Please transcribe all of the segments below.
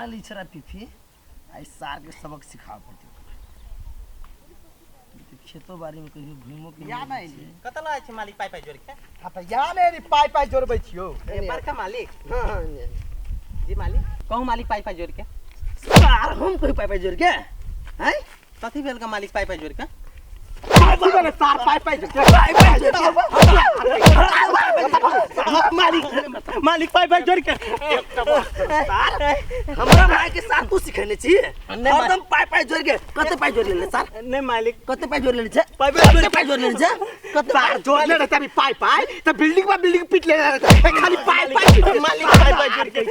मान ली छरा पिफी आई सार के सबक सिखा पड़ती खेतो बाड़ी में कहियो घुमो के या नहीं कतला आइ छै मालिक पाइ पाइ जोड़ के हां त या ने पाइ पाइ जोड़बै छियो ए बड़का मालिक हां जी मालिक कहूं मालिक पाइ पाइ जोड़ के सार हम कोई पाइ पाइ जोड़ के हैं कथि भेल का मालिक पाइ पाइ जोड़ के कथि भेल सार पाइ पाइ जोड़ के पाइ पाइ जोड़ के मालिक पाइ पाइ जोड़ के सार हमरा भाई के सार तू सिखने छी एकदम पाइ पाइ जोड़ के कते पाइ जोड़ लेले सार नहीं मालिक कते पाइ जोड़ लेले छ पाइ पाइ जोड़ लेले छ कते सार जोड़ ले रहता भी पाइ पाइ त बिल्डिंग में बिल्डिंग पीट ले रहता खाली पाइ पाइ मालिक पाइ पाइ जोड़ के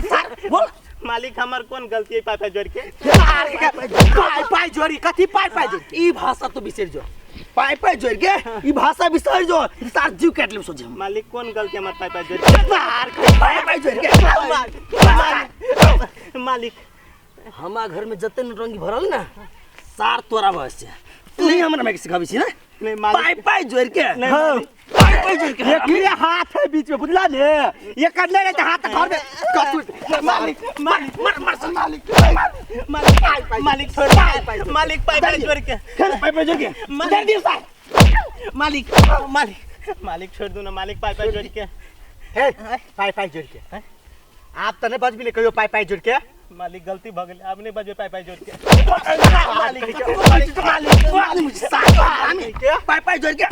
सार बोल मालिक हमर कोन गलती है पाइ पाइ जोड़ के पाइ पाइ जोड़ी कथि पाइ पाइ जोड़ ई भाषा तो बिसर जो पाइ पाइ जोड़ के ई भाषा बिसर जो सार जीव काट ले सोच मालिक कोन गलती हमर पाइ पाइ जोड़ के सार पाइ पाइ जोड़ के मालिक हमार घर में जते रंगी भरल ना सार तोरा बस छै तू ही हमरा में सिखाबी छी ना नहीं पाइ मालिक पाइ जोड़ के हां पाइ पाइ जोड़ के ये हाथ है बीच में बुझला ने ये कर ले रहता हाथ घर में कतु मालिक मालिक मर मालिक मालिक मालिक छोड़ मालिक पाइ पाइ जोड़ के पाइ पाइ जोड़ के मालिक दियो सार मालिक मालिक मालिक छोड़ दो ना मालिक पाइ पाइ जोड़ के हे पाइ पाइ जोड़ के आप तने बज भी ले कहियो पाइ पाइ जोड़ के मालिक गलती भ गेल अब नहीं बजबे पाइ पाइ जोड़ के पाइ पाइ जोड़ के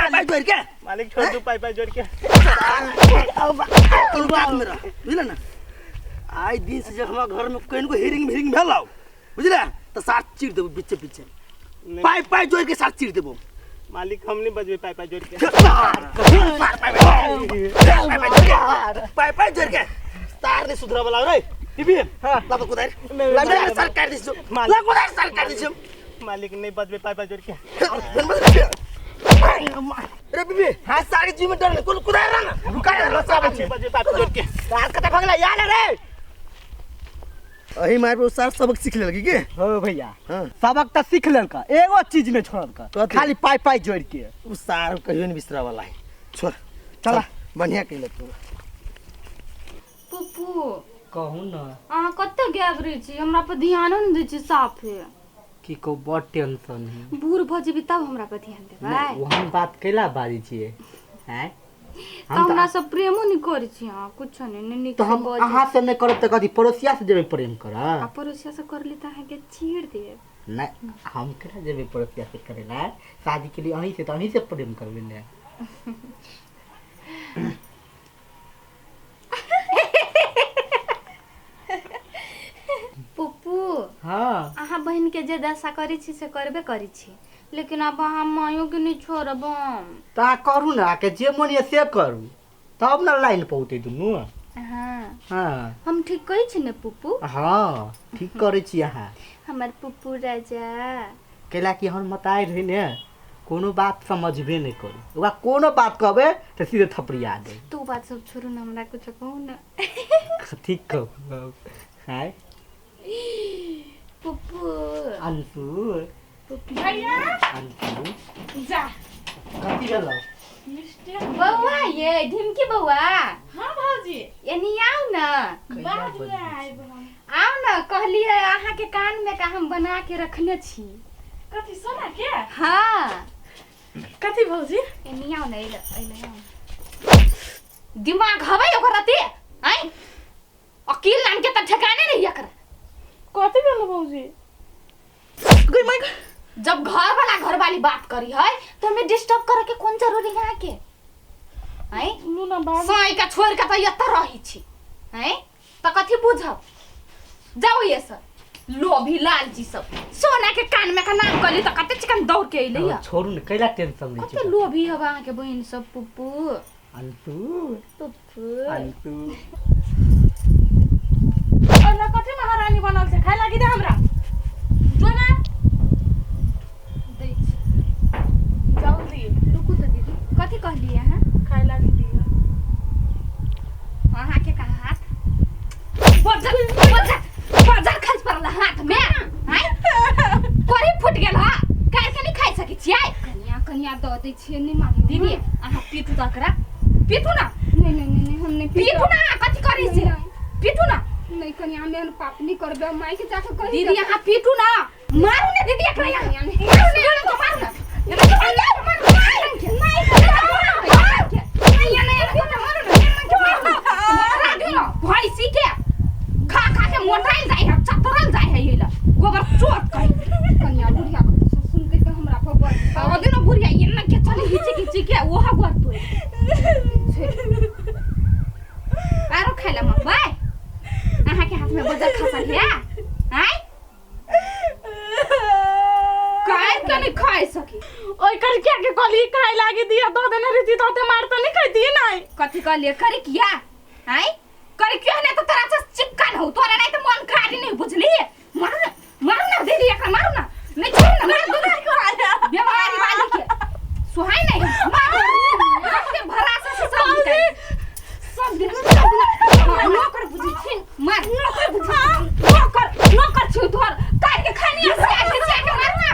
पाइ पाइ जोड़ के मालिक छोड़ दो पाइ पाइ जोड़ के तू बात मेरा बुझला ना आई दिन से जब हमारा घर में कोई को हिरिंग भेल बुझला तो साथ चीर देबो पीछे पीछे पाइ पाइ जोड़ के साथ चीर देबो मालिक हम नहीं बजबे पाइ पाइ जोड़ के पाइ पाइ जोड़ के तार ने सुधरा वाला रे टीवी हां लातो कुदार लगा सरकार दिसो ला कुदार सरकार दिसो मालिक नहीं बजबे पाइ पाइ जोड़ के रे बीबी हां सारी जी में डर कुल कुदार ना रुका लसा बचे बजबे पाइ पाइ जोड़ के तार कते भगला याद रे अही मार सार सबक सीख लेलकी के हो भैया हां सबक त सीख लेलका एगो चीज में छोड़ का खाली पाइ पाइ जोड़ के उ सार कहियो नहीं बिसरा वाला है छोड़ चला बढ़िया कइले तू पुप्पू कहूँ ना अहाँ कते गैब रही छी हमरा पर ध्यान न दै छी साफे कि को बहुत टेंशन है बूढ़ भ जेबी तब हमरा पर ध्यान देबै वहन बात कैला बारी छिए हैं त हमरा सब प्रेमो नहीं करै छी अहाँ कुछ नहीं निक तो हम अहाँ से नहीं करब त कथी पड़ोसिया से जेबे प्रेम कर आ पड़ोसिया से कर ली त अहाँ के चीड़ देब नहीं हम केना जेबे पड़ोसिया से करे ना शादी के लिए अहीं से तो अहीं से प्रेम करबे ने पुप्पू हाँ अहाँ बहन के जे दशा करै छी से करबे करै छी लेकिन अब अहाँ मायो के नहीं छोड़ब ता करू ना के जे मन ये से करू तब ना लाइन पहुँचे दुनू हाँ हाँ हम ठीक कहै छी ने पुप्पू हाँ ठीक करे छी अहाँ हमर पुप्पू राजा कैला कि हम बताए रहे ने कोनो बात समझबे नहीं करू ओकरा कोनो बात कहबे तो सीधे थपड़िया दे तू बात सब छोड़ू ना हमरा कुछ कहू ना ठीक कहू हाय पुप्पू अंशु भैया अंशु जा कथी गेलो बउआ ये ढिमकी बउआ हाँ भाजी एनी आओ ना बाद में आएब हम आओ ना कहलिए अहाँ के कान में का हम बना के रखने छी कथी सोना के हाँ कथी भौजी एनी आओ ना एले आओ दिमाग हवे ओकर रती हैं अकील नाम के त ठिकाने नहीं कर कथी भेल भौजी गई मैं जब घर वाला घर वाली बात करी है तो हमें डिस्टर्ब करे के कौन जरूरी है के हैं नुना बाबा साई का छोड़ के त यत रही छी हैं त कथी बुझब जाओ ये सर लोभी लालची सब सोना के कान में का नाम कली त कते चिकन दौड़ के अइले या छोड़ू न कैला टेंशन लै कते लोभी हवा अहाँ के बहिन सब पुप्पू अंशु पुप्पू अंशु और कथी महारानी बनल छै खाय लागी दे हमरा जो ना जल्दी रुकू तो दीदी कथी कहलिए हैं खाय लागी दिया अहाँ के कहा हाथ बजर खस पड़ल हाथ में हैं कोरी फुट गेल हा काहे के नहीं खाइ सकै छियै कनिया द दै छियै नहीं मारी दीदी अहाँ पीटू तकरा पीटू ना नहीं हम नहीं पीटू ना कथी करै छी पीटू ना नहीं कनिया में पापनी करबे माई के जाके कह दीदी यहाँ पीटू ना मारू ना दीदी एकरा यहाँ मारू ना मारू ना भाई सीखे खा खा के मोटाइल जाए है चतरल जाए है ये ला गोबर चोट कहीं कन्या बुढ़िया सुन के हमरा पर बड़ अदे न बुढ़िया ये न के चली हिची के वो हा गोर तो आरो खाइला म भाई आहा के हाथ में बजर खसा है हैं काय कने खाइ सकी ओइ कर क्या के कली खाए लागी दिया दो दिन रीति तोते मार तो नहीं खाती नहीं कथि का ले करे किया हैं करे क्यों ने तो तेरा से चिपकान हो तोरा नहीं तो मन खारी नहीं बुझली मारू ना दीदी एकरा मारू ना नहीं छोड़ ना मार दो ना बीमारी वाली के सुहाई नहीं मार के भरासा से सब दिन नौकर बुझी छिन मार नौकर बुझी नौकर छु तोर काट के खानी से आके मार ना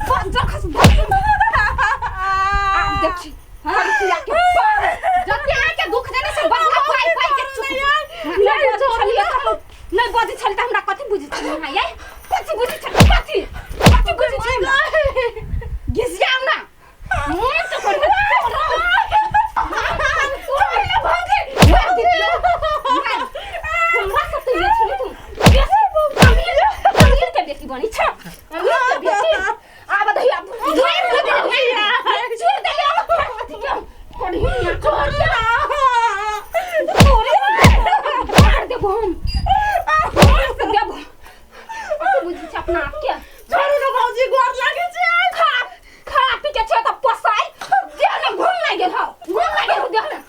बंजर खस आप देखी हां किया के जब आके दुख देने से बदला पाई के चुप नहीं बदी छल त हमरा कथि बुझी छी हां ये कथि बुझी छी कथि बुझी छी गिसियाउ ना मोय तो कर बनी छ अब दही अब अपना आप क्या छोरू न भौजी गोर लागे छै खा पी के छ त पसाई देह में घुम लागे ह देह में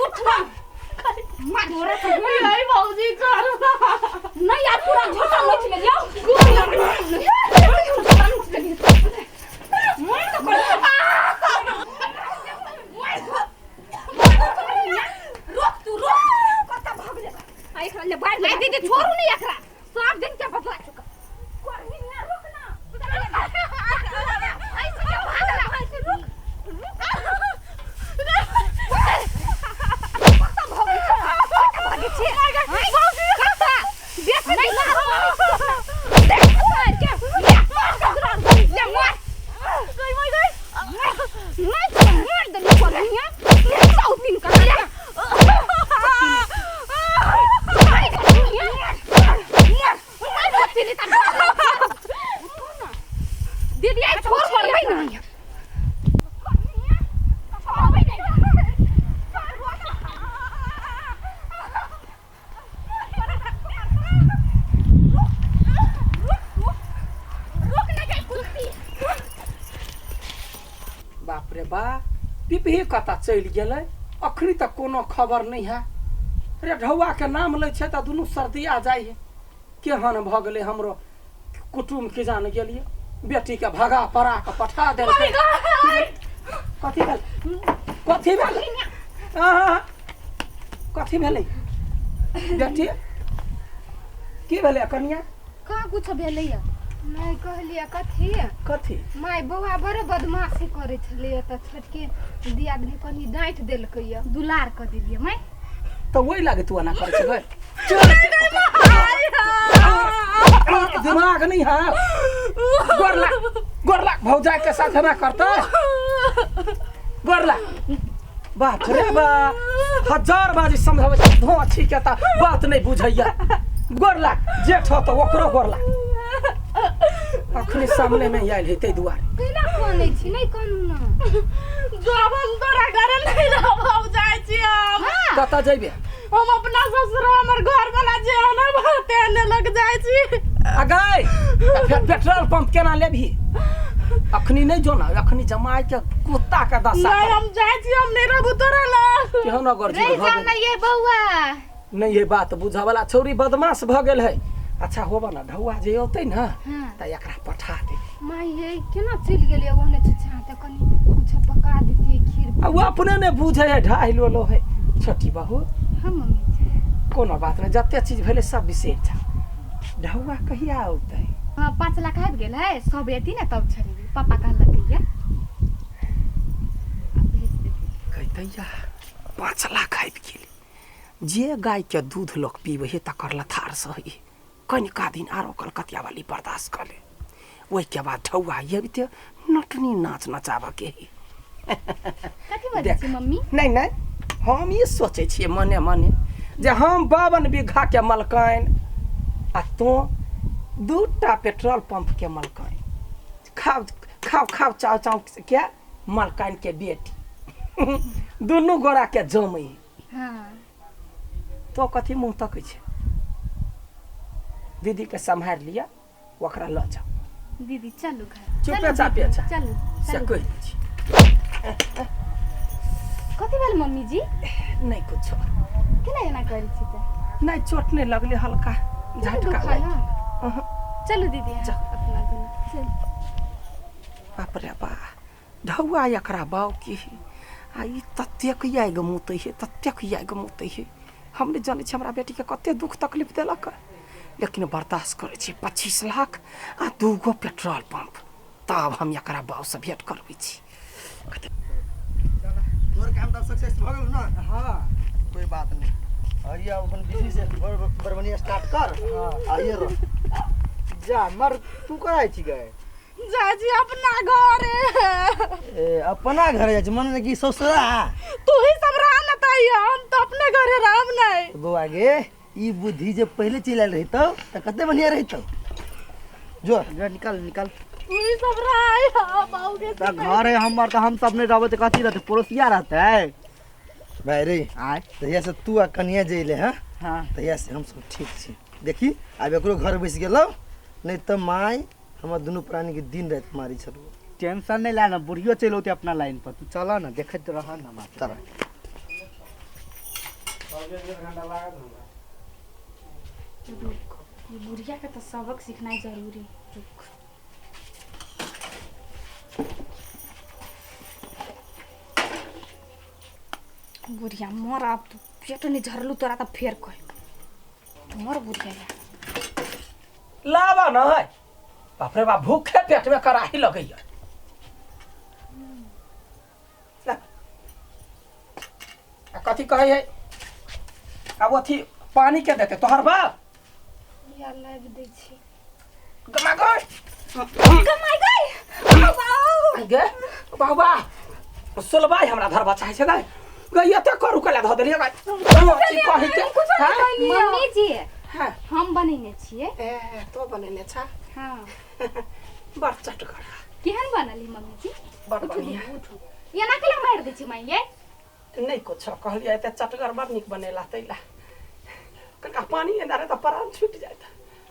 उठना मार आई भौजी छोरू नहीं यार पूरा झोटा नोच ले लियो गोर लागे मैं तो कर रोक तू रोक कता भाग ले आई खा ले बाहर ले दीदी छोरू नहीं एकरा सब दिन के बदला चुका कर ही ना रुक ना ऐसे क्या भाग ऐसे रुक कता भागे छे भागे कता देख नहीं ला देख मार के ले मार गई मैं गई मैं तो मार दे को नहीं है सौ दिन का ले दीदी आई छोड़ भाई नहीं बाप रे बा पिपही कता चलि गेलै अखनी तक कोनो खबर नहीं है रे ढौआ के नाम लै छै त दुनू सर्दिया जाइ है केहन भ गेलै हमरो कुटुम के जान गेलिए बेटी के भगा पड़ा के पठा देलकै कथी भेल कथी भेल कथी भेलै बेटी की भेलै कनिया का कुछ भेलैया नहीं कहलिए कथी कथी माय बौआ बड़े बदमाशी करे छलिए त छोटके दियादनी कनी डांट देलकैया दुलार क दिलिए मैं तो वही लागे तू ना करे छै दिमाग नहीं है गोरला भौजाई के साथ ना करता गोरला बाप रे बा हजार बाजी समझावे धो अच्छी के ता बात नहीं बुझैया गोरला जेठ हो तो ओकरो गोरला अखनी सामने में आइल हेतै दुआर केना कोनै छी नहीं कानू ना जब हम तोरा घरे नहीं रह जाय छी हम कता जइबे हम अपना ससुर हमर घर वाला जे ना भरते ने लग जाय छी अगाय फिर पेट्रोल पंप केना लेबही अखनी नहीं जो ना अखनी जमाई के कुत्ता का दशा नहीं हम जाय छी हम नहीं रहबू तोरा लग केहन गर्जी रह जाओ ना ये बौआ नहीं ये बात बुझा वाला छौरी बदमाश भ गेल है अच्छा होबा ना ढौआ जे होतै ना त एकरा पठा दे माय ये केना चल गेलिए ओने छछा त कनी कुछ पका देती खीर वो अपने ने बुझे है ढाई लो है छोटी बहू हम मम्मी कोनो बात नहीं जते चीज भेले सब विशेष था ढौआ कहिया औतै 5 लाख आबि गेल है सब एती ना तब छरी पापा कहलकै कहतै 5 लाख आबि गेल जे गाय के दूध लोग पीबे है तकर लथार सही कनिका दिन आरो कलकतिया वाली बर्दाश्त कर ले वही के बाद ढौआ ये भी तो नटनी नाच नचाबा के ही कथी बजै छी मम्मी नहीं नहीं हम ये सोचे छिए मने मने जे हम 52 बीघा के मलकाइन आ तो 2टा पेट्रोल पंप के मलकाइन खाओ खाओ खाओ चाव चाव के मलकाइन के बेटी दोनों गोरा के जमै हाँ तो कथी मुँह तकै छै दीदी के संभाल लिया ओकरा ल जाओ दीदी चलू घर चुपे चापे छ चलू से चलू कहि दै छी कथी भेल मम्मी जी नहीं कुछ केना एना करै छी त नहीं चोट नहीं लगले हल्का झटका दुखाय लग हाँ चलू दीदी हाँ, अपना दुनू चल बाप रे बा ढौआ एकरा बाव की आ ई ततेक याग मुतै है ततेक याग मुतै है हम नहीं जाने छी हमरा बेटी के कते दुख तकलीफ देलक लेकिन बर्दाश्त करे छी 25 लाख आ 2 गो पेट्रोल पंप तब हम एकरा बाव से भेंट करबै छी तोर काम त सक्सेस भ गेल न हाँ कोई बात नहीं आइए अपन बिजली से बरबनिया स्टार्ट कर हां आइए रो जा मर तू कराई छी गए जाजी अपना घर है ए अपना घर जाय मन ने की ससुरा तू ही सब रहा न ताई हम तो अपने घरे राम नहीं बउआ गे ई बुद्धि जे पहले चलल रहितो त कते बढ़िया रहितो जो निकाल निकाल तू ही सब रहा है बाऊ के त घर है हमर त हम सब नहीं रहबे त कथी रहते पड़ोसिया रहते भाई रे आय तहिया से तू आ कनिया जइले हां हां तहिया से हम सब ठीक छी देखी आब एकरो घर बैस गेलो नहीं त माई हमर दोनों प्राणी के दिन रात मारी छलो टेंशन नहीं लेना बुढ़ियो चल होते अपना लाइन पर तू चला ना देखत रह ना माता चल ये बुढ़िया के तो सबक सीखना जरूरी रुक बुढ़िया मर अब तो पेट नहीं झरलू तोरा तो फेर कह मर बुढ़िया लावा न है बाप रे बाप भूखे पेट में कराही लगैया कथी कहे है अब अथी पानी के देते तोहर बाप या लाग दै छी गमा गई कमाई गई गे बाबा सुलबाई हमरा धर बच्चा छै गई गई एते करू कला ध देलिए गई कहि के मम्मी जी हां हम बनेने छिए ए तो बनेने छ हाँ बड़ चटकर केहन बनली मम्मी जी बड़ बढ़िया ये ना केला मार दै छी माई ये नहीं कुछ कहलिए एते चटकर बड़ निक बनेला तैला कनका पानी एना रे त प्राण छूट जाइत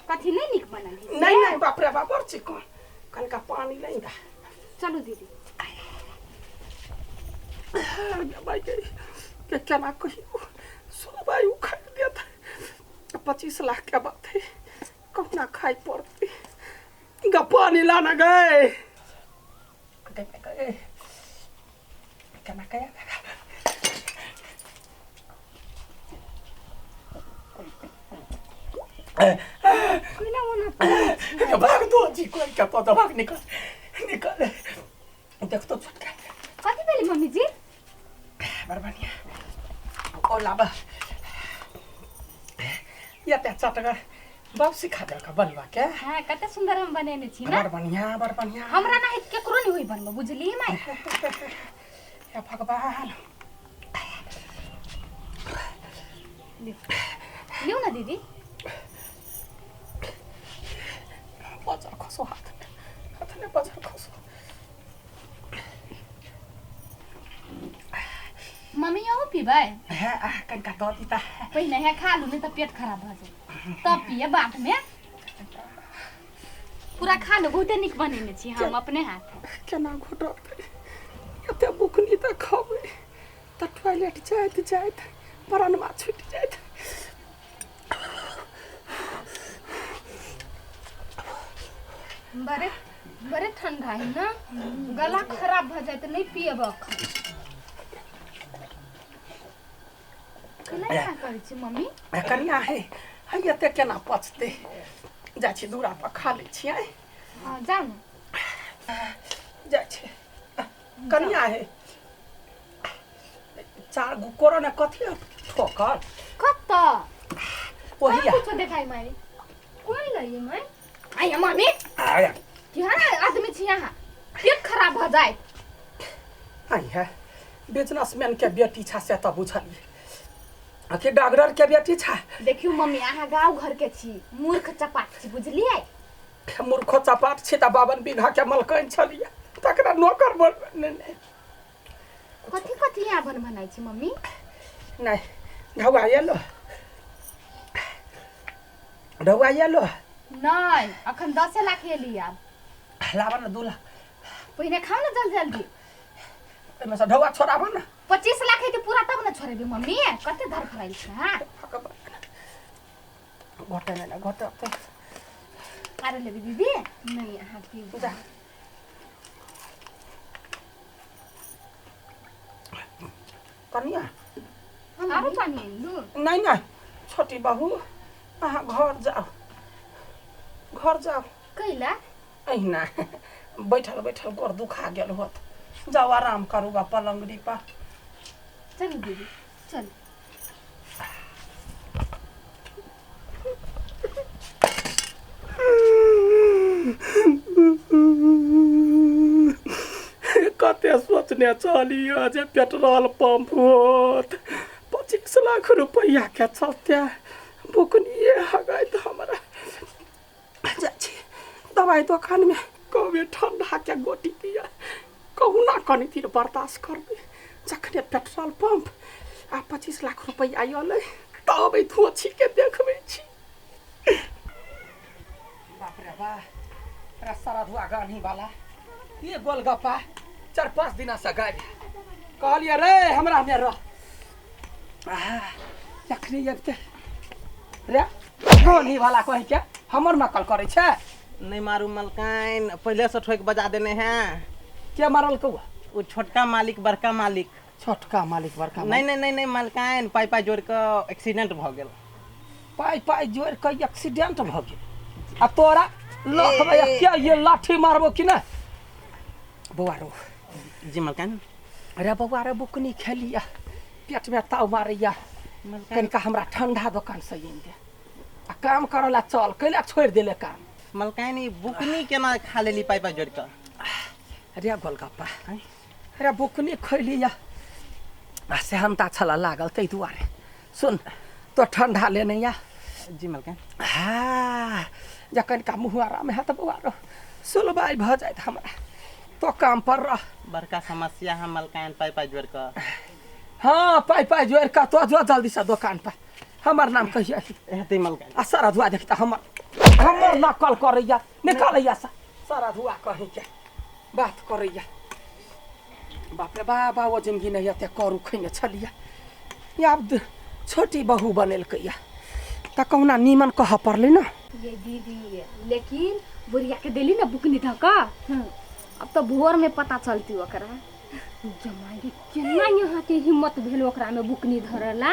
कथी नहीं निक बनली नहीं नहीं बाप रे बाप बड़ चिकन कनका पानी नहीं दा चलो दीदी भाई के केना कहियो सुलबाई उखाड़ दिया था 25 लाख के बात है कहना खाई पड़ती इनका पानी लाना गए केना कहे कोइला मना भाग दो जी कोई का तो भाग निकल निकल देख तो छटका कथी भेली मम्मी जी बरबनिया ओ लाबा या ते चटकर बाप सिखा दे का बनवा के हाँ कते सुंदर हम बनेने छी ना बरबनिया हमरा ना हित केकरो नहीं होई बनबो बुझली माई या भगवान लियो ना दीदी बाजार खसो हाथ ने बाजार खसो मम्मी यो पीबै है कनका दो दीता पहिले है खा लू नहीं तो पेट खराब भ जाए तब पिए बाट में पूरा खा लो बहुते निक बनेने छी हम अपने हाथ केना घोटत एते बुकनी त खाबै त टॉयलेट जाइत प्राण मा छूट जाइत बड़े बड़े ठंडा है ना गला खराब भ जाए तो नहीं पिएब केना करै छी मम्मी कनिया है एते केना पचते जा छी दूरा पर खा ले छियै हां जा ना जा छी कनिया है चार गो कोरोना कथी ठोकर हां वही वही कुछ देखाई मारी कोई लई मैं आया मम्मी आया क्या आदमी छी यहाँ पेट खराब हो जाए आई है बिजनेसमैन के बेटी छा से त बुझलिए आखिर डॉक्टर के बेटी छा देखियो मम्मी अहाँ गांव घर के छी मूर्ख चपाट छी बुझलिए मूर्ख चपाट छी त 52 बीघा के मलकन छलिए तकरा नौकर बन कथी यहाँ बन बनाई छी मम्मी नहीं ढौआ येलो नहीं अखन 10 लाख लिया लावा न 2 लाख पहिने खाओ न जल्दी एमे से ढौआ छोड़ाबो न 25 लाख है पूरा तब न छोड़ेबी मम्मी कते धर खराइल छ हां घटे न घटे अरे ले दीदी नहीं अहाँ की जा कनिया आरो पानी लू नहीं छोटी बहू अहाँ घर जाओ कैला अहिना बैठल गोड़ दुखा गेल होत जाओ आराम करू बा पलंगड़ी पर चल दीदी चल कते सोचने चलियो जे पेट्रोल पंप होत 25 लाख रुपया के चलते बुकनिए हगाई तो हमारा जाची दवाई दुकान में कभी ठंडा के गोटी दिया कहू ना कनी तीर बर्दाश्त कर दे जखने पेट्रोल पंप आ 25 लाख रुपया आयल तब धुआ के देखबे छी बाप रे बा रे सारा धुआ गानी वाला ये गोलगप्पा 4-5 दिन से गाड़ी कहलिए रे हमरा में रह जखनी एकते रे गानी वाला कहि के हमर नकल करे छे नहीं मारू मलकाइन पहले से ठोक बजा देने हैं के मारल कौआ वो छोटका मालिक बड़का मालिक छोटका मालिक बड़का नहीं मलकाइन पाई जोड़ के एक्सीडेंट भ गेल पाई जोड़ के एक्सीडेंट भ गेल आ तोरा लोक भैया के ये लाठी मारबो कि ना बौआरो जी मलकाइन अरे बौआरो बुकनी खेलिया पेट में ताव मारैया कनिका हमरा ठंडा दुकान से इन दे आ काम करला चल कैला छोड़ देले काम मलकाइन बुकनी केना खा लेली पाई जोड़ के अरे गोलगप्पा अरे बुकनी खैलिया आ सेहनता छला लागल तै दुआरे सुन तो ठंडा लेने या जी मलकाइन जखन का मुहारा में हाथ बौआरो सुलबाई भ जाए हमरा तो काम पर रह बड़का समस्या है मलकाइन पाई जोड़ के हाँ पाई जोड़ का तो जो जल्दी से दुकान पर हमर नाम कहिया हेतै मलकाइन आ सारा धुआ देखता हमर नकल करैया निकालैया सारा धुआ कहि के बात करैया बाप रे बाबा वो जिंदगी नहीं ते करू खैने छलिया या अब छोटी बहू बनेलकैया त कहुना नीमन कह परले न ये दीदी लेकिन बुढ़िया के देली ना बुकनी धका अब तो भोर में पता चलती ओकरा जमाई केना यहाँ के हिम्मत भेल ओकरा में बुकनी धरला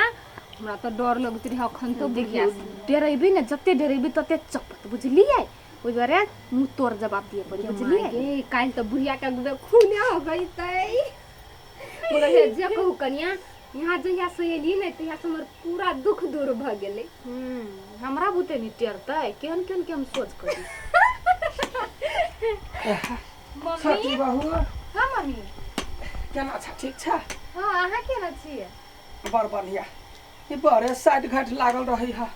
हमरा तो डर लगत रहे अखन तो बुढ़िया डरेबी ना जते डरेबी तते चपत बुझलिए ओइ बारे मुंह तोड़ जवाब दिए पड़ी बुझलिए काल तो बुढ़िया के खून हो गई तई बोले जे कहू कनिया यहाँ जहिया से एली नै तहिया से हमर पूरा दुख दूर भ गेलै हमरा बुते नि टेरतै केहन के हम सोच करी छोटी बहू हां मम्मी केना छ ठीक छ हां अहाँ केना छियै बड़ बढ़िया ये बड़े साइड घाट लागल रही है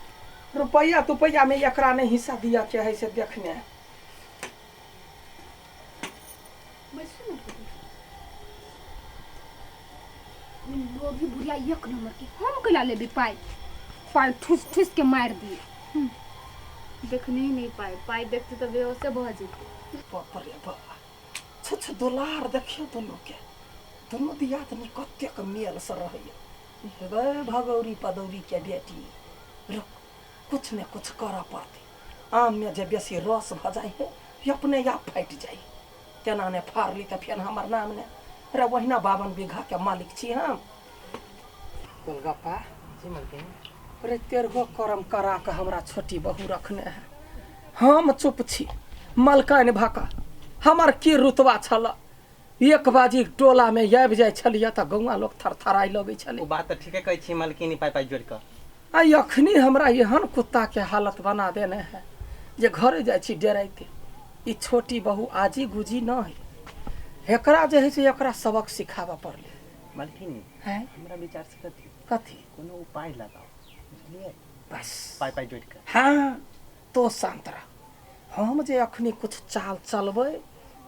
रुपया में एकरा नहीं हिस्सा दिया के है से देखने लोभी बुढ़िया एक नंबर की हम कला लेबी पाई ठुस के मार दिए देखने ही नहीं पाई देखते तो बेहोश भ जेते बाप रे बाबा छ दुलार देखियो दोनों दिया तनी कत्ते के मेल से रहैया हे भगौरी पदौरी के बेटी रुक कुछ न कुछ कर पड़ते आम में जब बेसी रस भ जाए है अपने आप फट जाए तेना ने फाड़ ली तो फिर हमार नाम ने अरे वहीना 52 बीघा के मालिक छी हम गोलगप्पा जी मलकाइन अरे तेरगो करम करा के हमरा छोटी बहू रखने है हम चुप छी मलकाइन भाका हमार की रुतबा छल 1 बाजी टोला में आबि जाय छलिया त गौवा लोग थरथराई लगै छले वो बात तो ठीके कहै छी मलकिनी पाई जोड़ के आई अखनी हमरा एहन कुत्ता के हालत बना देने है जे घरे जाइ छी डराइते। ई छोटी बहू आजी गुजी न है, एकरा जे है से एकरा सबक सिखाबा पड़ले। मालकिन हैं हमरा विचार से कथी कोनो उपाय लगाओ, बुझलिए? बस पाई पाई जोड़ के। हाँ तो शांत रह। हम जे अखनी कुछ चाल चलबै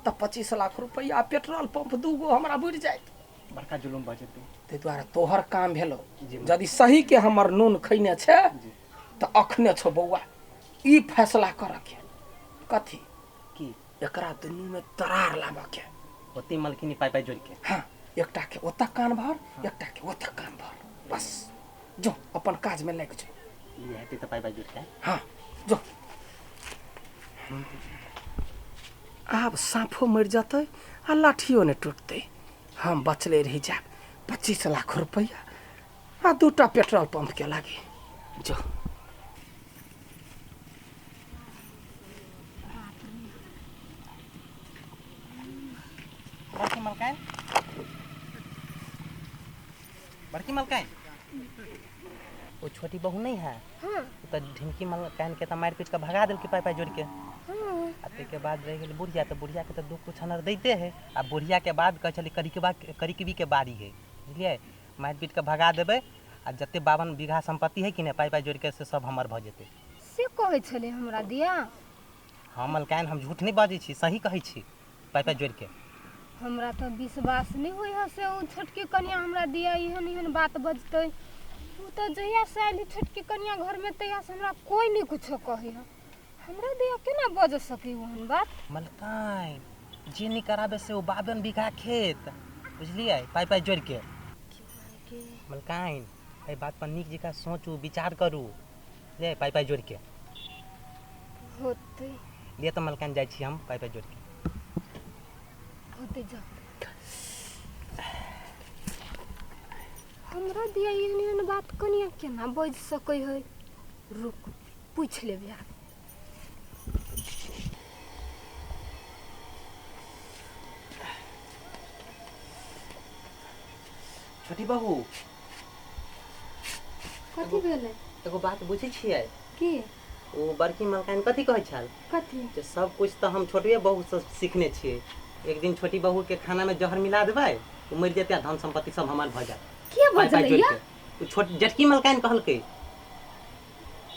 त 25 लाख रुपया पेट्रोल पंप 2 गो हमरा बुड़ जाए। बड़का जुलुम भ जेतै। ते द्वारा तोहर काम भेलो। यदि सही के हमर नून खैने छे त अखने छो बौआ ई फैसला कर के कथी की एकरा दुनू में तरार लाबा के। ओती मालकिन पाई पाई जोड़ के। हाँ एकटा के ओता कान भर, एकटा के ओता कान भर, बस जो अपन काज में लग जा। लिए हेतै त पाई पाई जोड़ के। हाँ जो आब साँफो मर जाते आ लाठियो ने टूटते, हम बचले रह जाए 25 लाख रुपया आ 2टा पेट्रोल पंप के लागे। जो बड़की मलकाइन, बड़की मलकाइन, वो छोटी बहू नहीं है? हाँ तो ढिमकी मलकाइन के तो मार पीट के भगा दिल के पाई पाई जोड़ के। हाँ आ के बाद रह गेल बुढ़िया, तो बुढ़िया के तो 2 कुछ अनर देते है। आ बुढ़िया के बाद कह चली करिकबी के बारी है, बुझलिए? मार पीट के भगा देवे आ जते 52 बीघा संपत्ति है कि नहीं पाई पाई जोड़ के से सब हमर भ जेते। से कहै छले हमरा दिया। हाँ मलकाइन हम झूठ नहीं बाजै छी, सही कहै छी पाई पाई जोड़ के। हमरा तो विश्वास नहीं होय है से उ छोटकी कन्या हमरा दिया एहन एहन बात बजतै। उ तो जहिया से आइली छोटकी कन्या घर में तहिया से हमरा कोई नहीं कुछो कहे है। हमरा दिया केना बज सके ओहन बात? मलकाइन जे नहीं कराबे से वो 52 बीघा खेत, बुझलिए? पाई पाई जोड़ के। मलकाइन ए बात पर नीक जगह सोचू विचार करू, ले पाई पाई जोड़ के। होते लिए तो मलकाइन जाय छी हम पाई पाई जोड़ के। होते जा हमरा दिया एहन एहन बात कनिया केना बज सकै है? रुक पूछ लेबे। छोटी बहू कथी भेलै? एगो बात बुझै छियै? की वो बड़की मलकाइन कथी कहै छल कथी? जे सब कुछ तो हम छोटवे बहू से सीखने छियै। एक दिन छोटी बहू के खाना में जहर मिला देबै, वो मर जेतै, धन संपत्ति सब हमार भ जाए। के पाई पाई जोड़ बजलै? के। वो छोट जटकी मलकाइन कहलकै,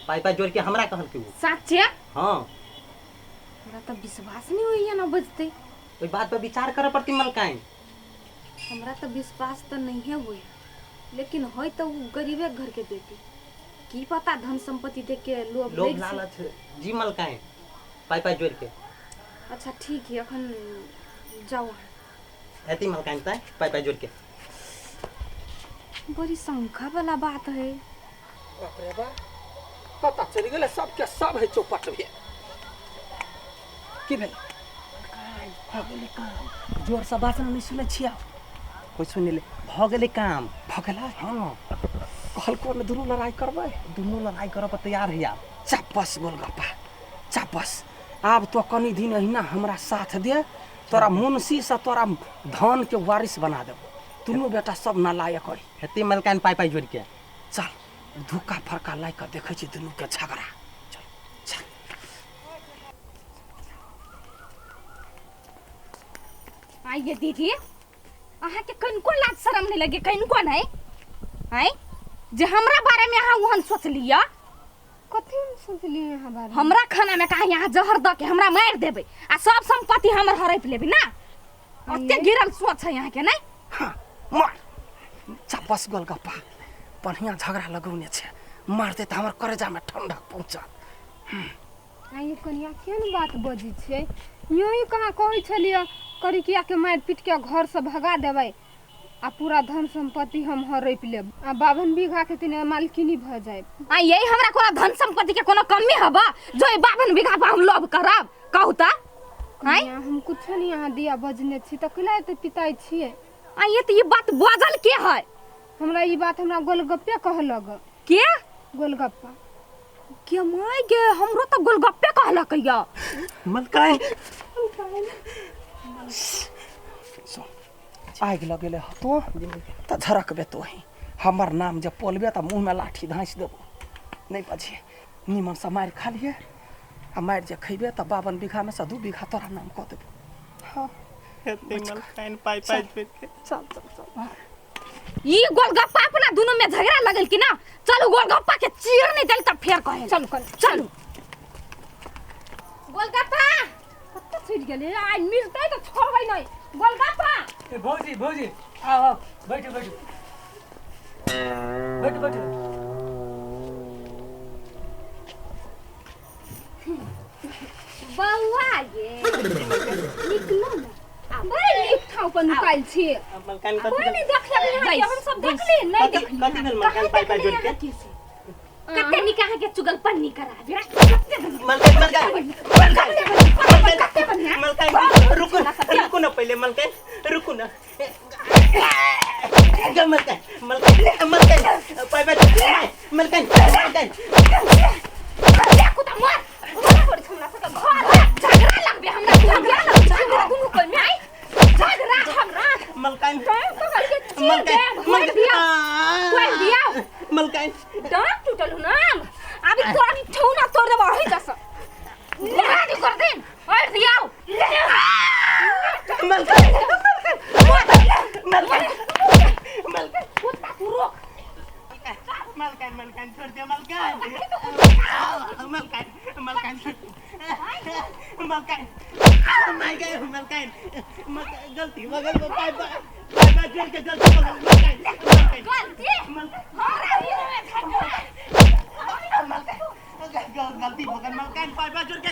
पाई पाई जोड़ के हमरा कहलकै वो। सच्चे? हाँ हमरा तो विश्वास नहीं होइया ना बजते। ओई बात पर विचार करे पड़ती मलकाइन। हमरा तो विश्वास तो नहीं है हुई, लेकिन होय तो उ गरीबे घर के बेटी, की पता धन संपत्ति देख के लोभ लोभ लग से। लालच जी मलकाइन पाई पाई जोड़ के। अच्छा ठीक है अखन जाओ। एती मलकाइन ताई पाई पाई जोड़ के। बड़ी शंका वाला बात है। बाप रे बाप, पता चल गेलै सब के सब है चौपट भे। की भेल? भ गेलै काम। जोर से बात नहीं सुनै छिया? कोई सुनि ले, भ गेलै काम। भ गेलै? हाँ कहलको ने दुनू लड़ाई करबै। दुनू लड़ाई करे पर तैयार है आप। चापस गोलगप्पा चापस। आब तो कनी दिन अहिना हमरा साथ दे, तोरा मुंशी से तोरा धन के वारिस बना देबो। दुनू बेटा सब नालायक है। हेती मलकाइन पाई पाई जोड़ के। चल धुक्का फरका लाई के देखै छी दुनू के झगड़ा। चल चल आइए दीदी, अहाँ के कनको लाज शरम नहीं लगे? कनको नहीं है जे हमरा बारे में अहाँ वहन सोच लिया? कथी सोचली यहाँ बारे? हमरा खाना में कहा यहाँ जहर द के हमरा मार देबे आ सब संपत्ति हमर हड़प लेबे ना? ओते गिरल सोच है यहाँ के नहीं? हाँ मार चापस गोलगप्पा। बढ़िया झगड़ा लगौने छे, मार दे त हमर करेजा में ठंडक पहुंचा। आइए कनिया केन बात बजी छे? यही कहाँ कहै छलिए करिकिया के मार पीट के घर से भगा देबै आ पूरा धन संपत्ति हम हड़प लेब आ 52 बीघा के तिने मालकिनी भ जाए। आ यही हमरा कोनो धन संपत्ति के कोनो कमी हबा जो 52 बीघा पर हम लोभ करब? कहू त हैं? हम कुछ नहीं यहाँ दिया बजने छी त कला त पिताई छिए। आ ये तो ये बात बजल के है? हमरा ई बात हमरा गोलगप्पे कहलक। के गोलगप्पा के माय गे हमरो तो गोलगप्पे कहलक या। मलकाइन सुन आग लगेले हतो त झरकबे तो ही। हमर नाम जब बोलबे त मुंह में लाठी धांस देबो। नहीं बजिए नीमन से मारि खा लिए आ मारि जे खैबे तो 52 बीघा में से 2 बीघा तोरा नाम कह देबो। हाँ मलकाइन पाई पाई जोड़ के चल चल चल। ये गोलगप्पा अपना दोनों में झगड़ा लगल कि ना, चलो गोलगप्पा के चीर नहीं दल तब फेर कहे। चलो चलो गोलगप्पा कत्ते छूट गेले, आज मिलते तो छोड़बै नहीं। गोलगप्पा भौजी भौजी आओ बैठो बैठो बैठो बैठो। बौआ ये निकलो ना, बड़ी ठाव पर निकाल छी। मलकाइन बड़ी देखले हम सब देखली नहीं देखली। कथी भेल मलकाइन पाई पाई जोड़ के कत्ते निकाह के चुगलपन्नी करा दे। कत्ते मलकाइन रुको रुको ना पहले मलकाइन रुको ना मलकाइन मलकाइन मलकाइन पाई पाई मलकाइन मलकाइन देखो त मर बड़ी हमरा से घर झगड़ा लगबे, हमरा झगड़ा दुनु कोई में आई झगड़ा हमरा मलकाइन मलकाइन कोई दिया मलकाइन दांत टूटल ना। अभी तोरा की ठौना तोड़ देबो है जस लहरी कर देन और दियाओ मलकाइन मलकाइन मलकाइन मलकाइन मलकाइन छोड़ दे मलकाइन मलकाइन मलकाइन मलकाइन मलकाइन मलकाइन गलती मगर पाई पाई जोड़ के गलती मलकाइन गलती हमरा ही में गलती मगर मलकाइन पाई पाई जोड़ के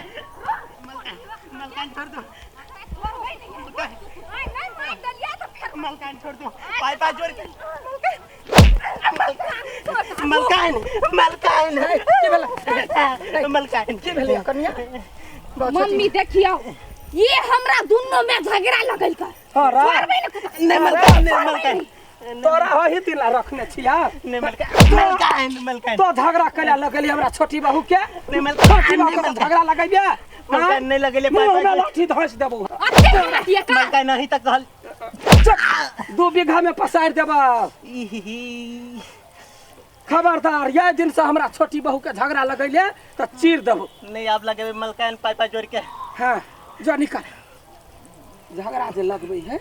मलकाइन मलकाइन छोड़ दो मलकाइन छोड़ दो पाई पाई जोड़ के मलकाइन मलकाइन मलकाइन की भेलै कन्या? मम्मी देखियो ये हमरा दोनों में झगड़ा लगल कर। हां रा नहीं मलकाइन नहीं मलकाइन तोरा होही दिला रखने छिया नहीं मलकाइन मलकाइन तो झगड़ा करे लगली हमरा छोटी बहू के। नहीं मलकाइन छोटी बहू के झगड़ा लगैबे मलकाइन नहीं लगले पाई मुंह में पाई लाठी धस देबो। अत्ते माटिया का मलकाइन नहीं तक कहल 2 बीघा में पसार देबो। खबरदार ये दिन से हमरा छोटी बहू के झगड़ा लगैले तो चीर देबो। नहीं आप लगे मलकाइन पाई पाई जोड़ के हाँ जो निकल झगड़ा जे लगबै है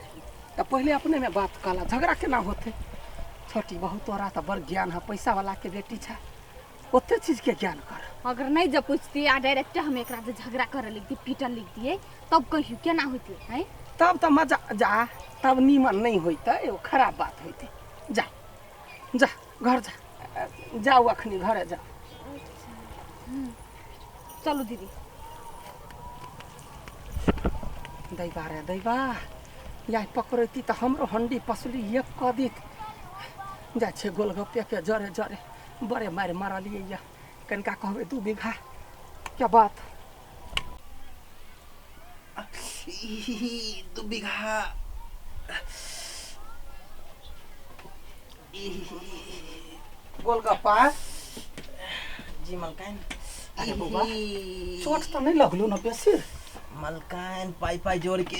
तो पहले अपने में बात काला झगड़ा केना होते। छोटी बहू तोरा तो बड़ ज्ञान है, पैसा वाला के बेटी छा, ओते चीज के ज्ञान कर। अगर नहीं जब पूछती आ डायरेक्ट हम एकरा से झगड़ा करे लिख दी पीटन लिख दिए तब कहियो केना होती है। तब तो मजा जा, तब नीमन नहीं होता, एगो खराब बात होती। जा जा घर जा, जाओ अखनी घरे जा। चलो दीदी दैबा रे दैबा या पकड़ती तो हमरो हंडी पसली एक क दी जा छे गोलगप्पे के जरे जरे बड़े मारे मारा लिए या कनका कहबे 2 बीघा क्या बात 2 बीघा गोलगप्पा जी मलकाइन अरे बाबा चोट तो नहीं लगलो ना बेसी। मलकाइन पाई पाई जोड़ के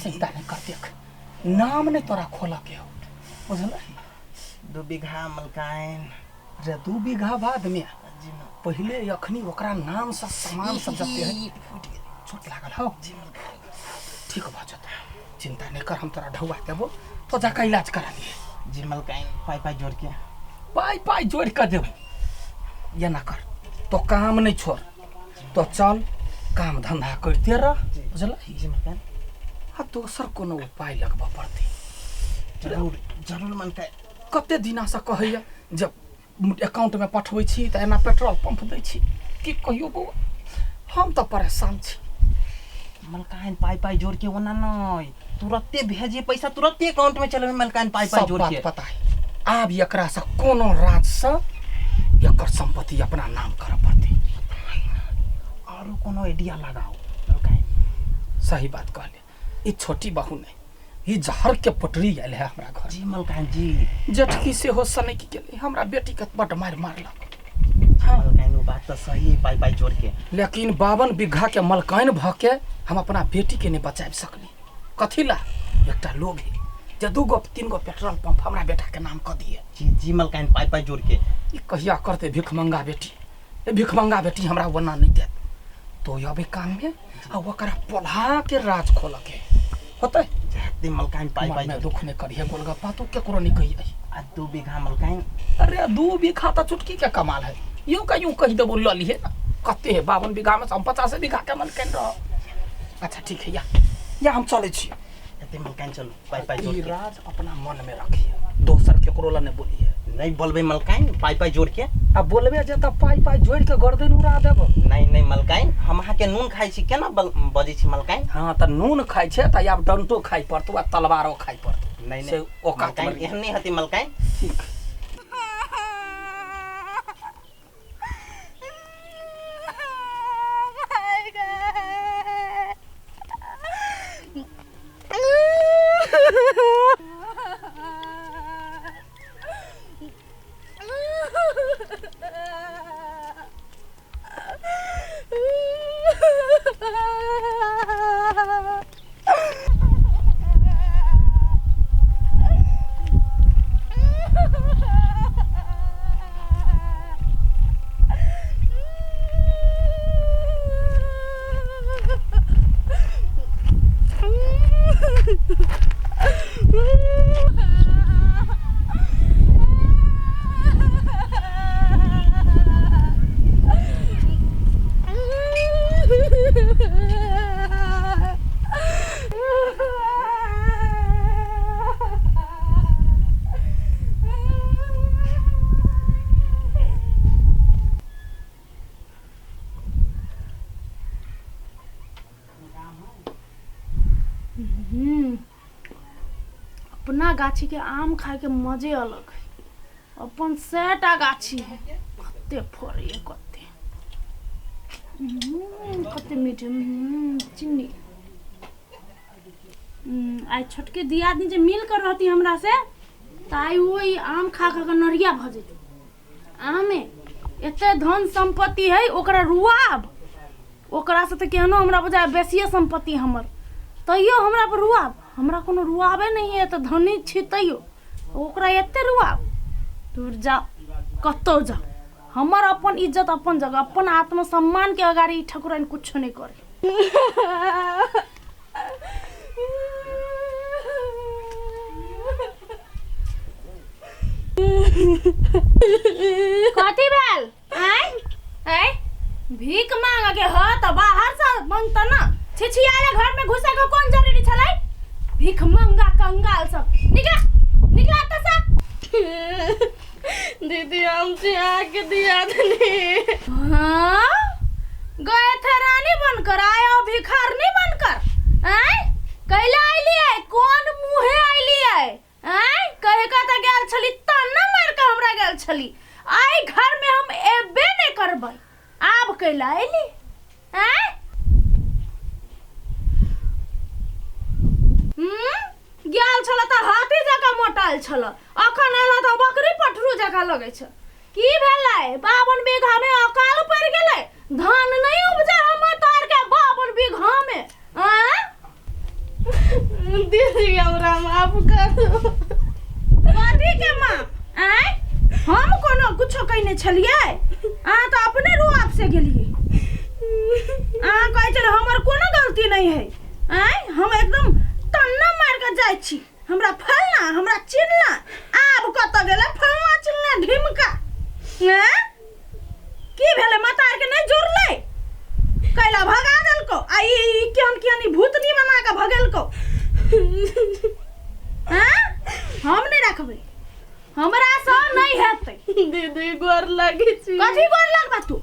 चिंता नहीं कर, देख नाम नहीं तोरा खोला के हो बुझल। 2 बीघा मलकाइन रे 2 बीघा बाद में जी पहले अखनी ओकरा नाम से सामान सब जते है चोट लागल हो जी मलकाइन ठीक भ जता, चिंता नहीं कर, हम तोरा ढौआ देबो तो जाके इलाज करा लिए। जी मलकाइन पाई पाई जोड़ के पाई पाई जोड़ कर देबो। ये ना कर तो काम नहीं छोड़, तो चल काम धंधा करते रह बुझल। जी मलकाइन हाँ दोसर कोनो उपाय लगबा पड़ती। जरूर जरूर मलकाइन कते दिना से कहैया जब अकाउंट में पठबै छी त एना पेट्रोल पंप दै छी की कहियो बौआ, हम तो परेशान छी। मलकाइन पाई पाई जोड़ के ओना नहीं तुरंते भेजिए पैसा, तुरंते अकाउंट में चलबे मलकाइन पाई पाई सब जोड़ बात के पता है। आब एकरा से कोनो राज से एकर संपत्ति अपना नाम कर पड़ती। और कोनो आइडिया लगाओ मलकाइन। सही बात कहले, ई छोटी बहू नहीं, ई जहर के पटरी आयल है हमरा घर। जी मलकाइन जी जेठकी से हो सने की गेले हमरा बेटी के बड मार मारलक। मलकाइन वो बात तो सही है पाई पाई जोड़ के, लेकिन 52 बीघा के मलकाइन भ के हम अपना बेटी के नहीं बचा सकली। कथी ला एकटा लोग है जे 2 गो 3 गो पेट्रोल पंप हमरा बेटा के नाम क दिए। जी जी मलकाइन पाई पाई जोड़ के ई कहिया करते भिखमंगा बेटी। ए भिखमंगा बेटी हमरा बना नहीं देत तो अबे काम में आ ओकरा पोल्हा के राज खोल के होतै। ते मलकाइन पाई पाई मैं दुख ने करिए गोलगप्पा तो केकरो नहीं कही। आ 2 बीघा मलकाइन। अरे 2 बीघा तो चुटकी के कमाल है। यूं कही देबो ल लिए ना कते है 52 बीघा में हम 50 बीघा के मलकाइन रह। अच्छा ठीक है या हम चले छी। ते मलकाइन चलो पाई पाई जोड़ ई के। राज अपना मन में रखिए दोसर केकरो ला नहीं बोलिए। नहीं बोलबे मलकाइन पाई पाई जोड़ के। अब बोलबे जे त पाई जोड़ के गर्दन उड़ा देबो। नहीं मलकाइन हम अहाँ के नून खाइ छी केना बजै छी मलकाइन। हाँ त नून खाइ छै त आब डंटो खाइ पड़तो आ तलवारो खाइ पड़तो। नहीं से औकात मलकाइन एहन नहीं हती मलकाइन। ठीक अपना गाछी के आम खाए के मजे अलग है। अपन 100टा गाछी है कते फड़े कते कते मीठे चीनी। आई छोटके दियादनी जे मिल कर रहती हमरा से त आई वही आम खा खा के नरिया भ जेती। आमे एते धन संपत्ति है ओकरा रुआब ओकरा से त केहनो हमरा बुझाय बेसिए संपत्ति हमर तैयो हमरा पर रुआब। हमरा कोनो रुआबे नहीं है तो धनी छी तैयो ओकरा एते रुआब। दूर जा कतो जा हमर अपन इज्जत अपन जगह अपन आत्मसम्मान के अगाडि ठकुराइन कुछ नहीं करे। कथी भेल आय भीख मांग के ह त बाहर से मांगता ना छिछियाले घर में घुसे के कौन जरूरी छलै। भीख मंगा कंगाल सब निकला त सब। दीदी हम से आके दिया दनी। हां गए थे रानी बनकर आए हो भिखारनी बनकर। आय कैला आइली है कौन मुहे आइली है। आय कहे का त गेल छली तना मार के हमरा गेल छली। आई घर में हम एबे नहीं करबै आब कैला आइली। आय गेल छल त हाथी जका मोटाल छल अखन एला त बकरी पटरू जका लगै छ। की भेलै 52 बीघा में अकाल पड़ गेलै धान नहीं उपजा हमर तार के 52 बीघा में। दीदी हमरा माफ कर दो। कथी के माफ आय हम कोनो कुछो कहने छलिए आ त अपने रुआब से गेलिए। आ कहै छल हमर कोनो गलती नहीं है। आय हम एकदम तन्ना मार के जाय छी हमरा फलना हमरा चिन्ना आब कत गेले फलना चिन्ना ढिमका। की भेले मतार के नहीं जुड़ले कैला भगा देलको आई केहन भूतनी बना के भगेलको। हम नहीं रखबे हमरा से नहीं हेतै। दीदी गोर लगी छी। कथी गोर लगबा तू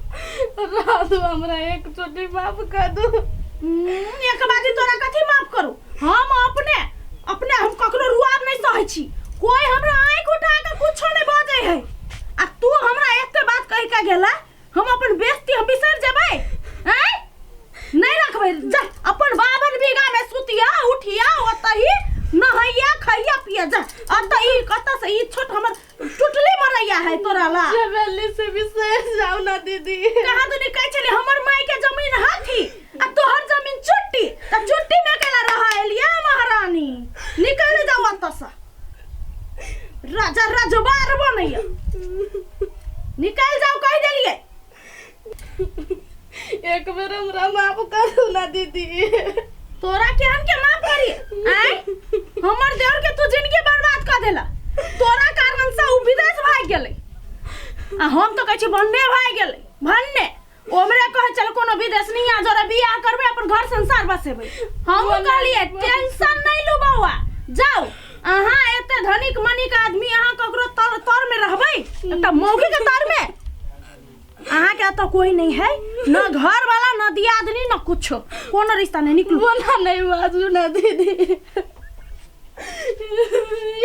राधु हमरा एक छोटी माफ कर दो। एक बाती तोरा कथी माफ करू हम अपने हम ककरो रुआब नहीं सहै छी। कोई हमरा आंख उठा के कुछो नहीं बाजै है आ तू हमरा एते बात कहि के गेला हम अपन बेइज्जती हम बिसर जेबै। हैं नहीं रखबै जा अपन 52 बीघा में सुतिया उठिया ओतही नहैया खैया पिया जा। अतही कत से ई छोट हमर टुटली मरैया है तोरा ला। जबली से बिसर जाऊ ना दीदी। कहां तू कहै छली हमर माई के जमीन हाथी आ तोहर जमीन चुट्टी त चुट्टी में केला रहा एलिया महारानी निकल जाओ अत से राजा रजवार बनैया। एक बेर हमरा माफ कर दो ना दीदी। तोरा केहन के माफ करी आय? हमर देवर के तू जिंदगी बर्बाद कर देला। तोरा कारण से उ विदेश भाग गेलै आ हम तो कहै छी भन्ने भाग गेलै भन्ने। ओमरे कहे चल कोनो विदेश नहीं आ जरा बियाह करबे अपन घर संसार बसेबै। हम कहलिए टेंशन नहीं लो बौआ जाओ अहाँ एते धनिक मनिक आदमी अहाँ ककरो तर में रहबै एकटा मौगी के तर में अहाँ के तो कोई नहीं है न घर वाला न दियादनी न कुछ कोनो रिश्ता नहीं निकलू बोला नहीं बाजू ना दीदी।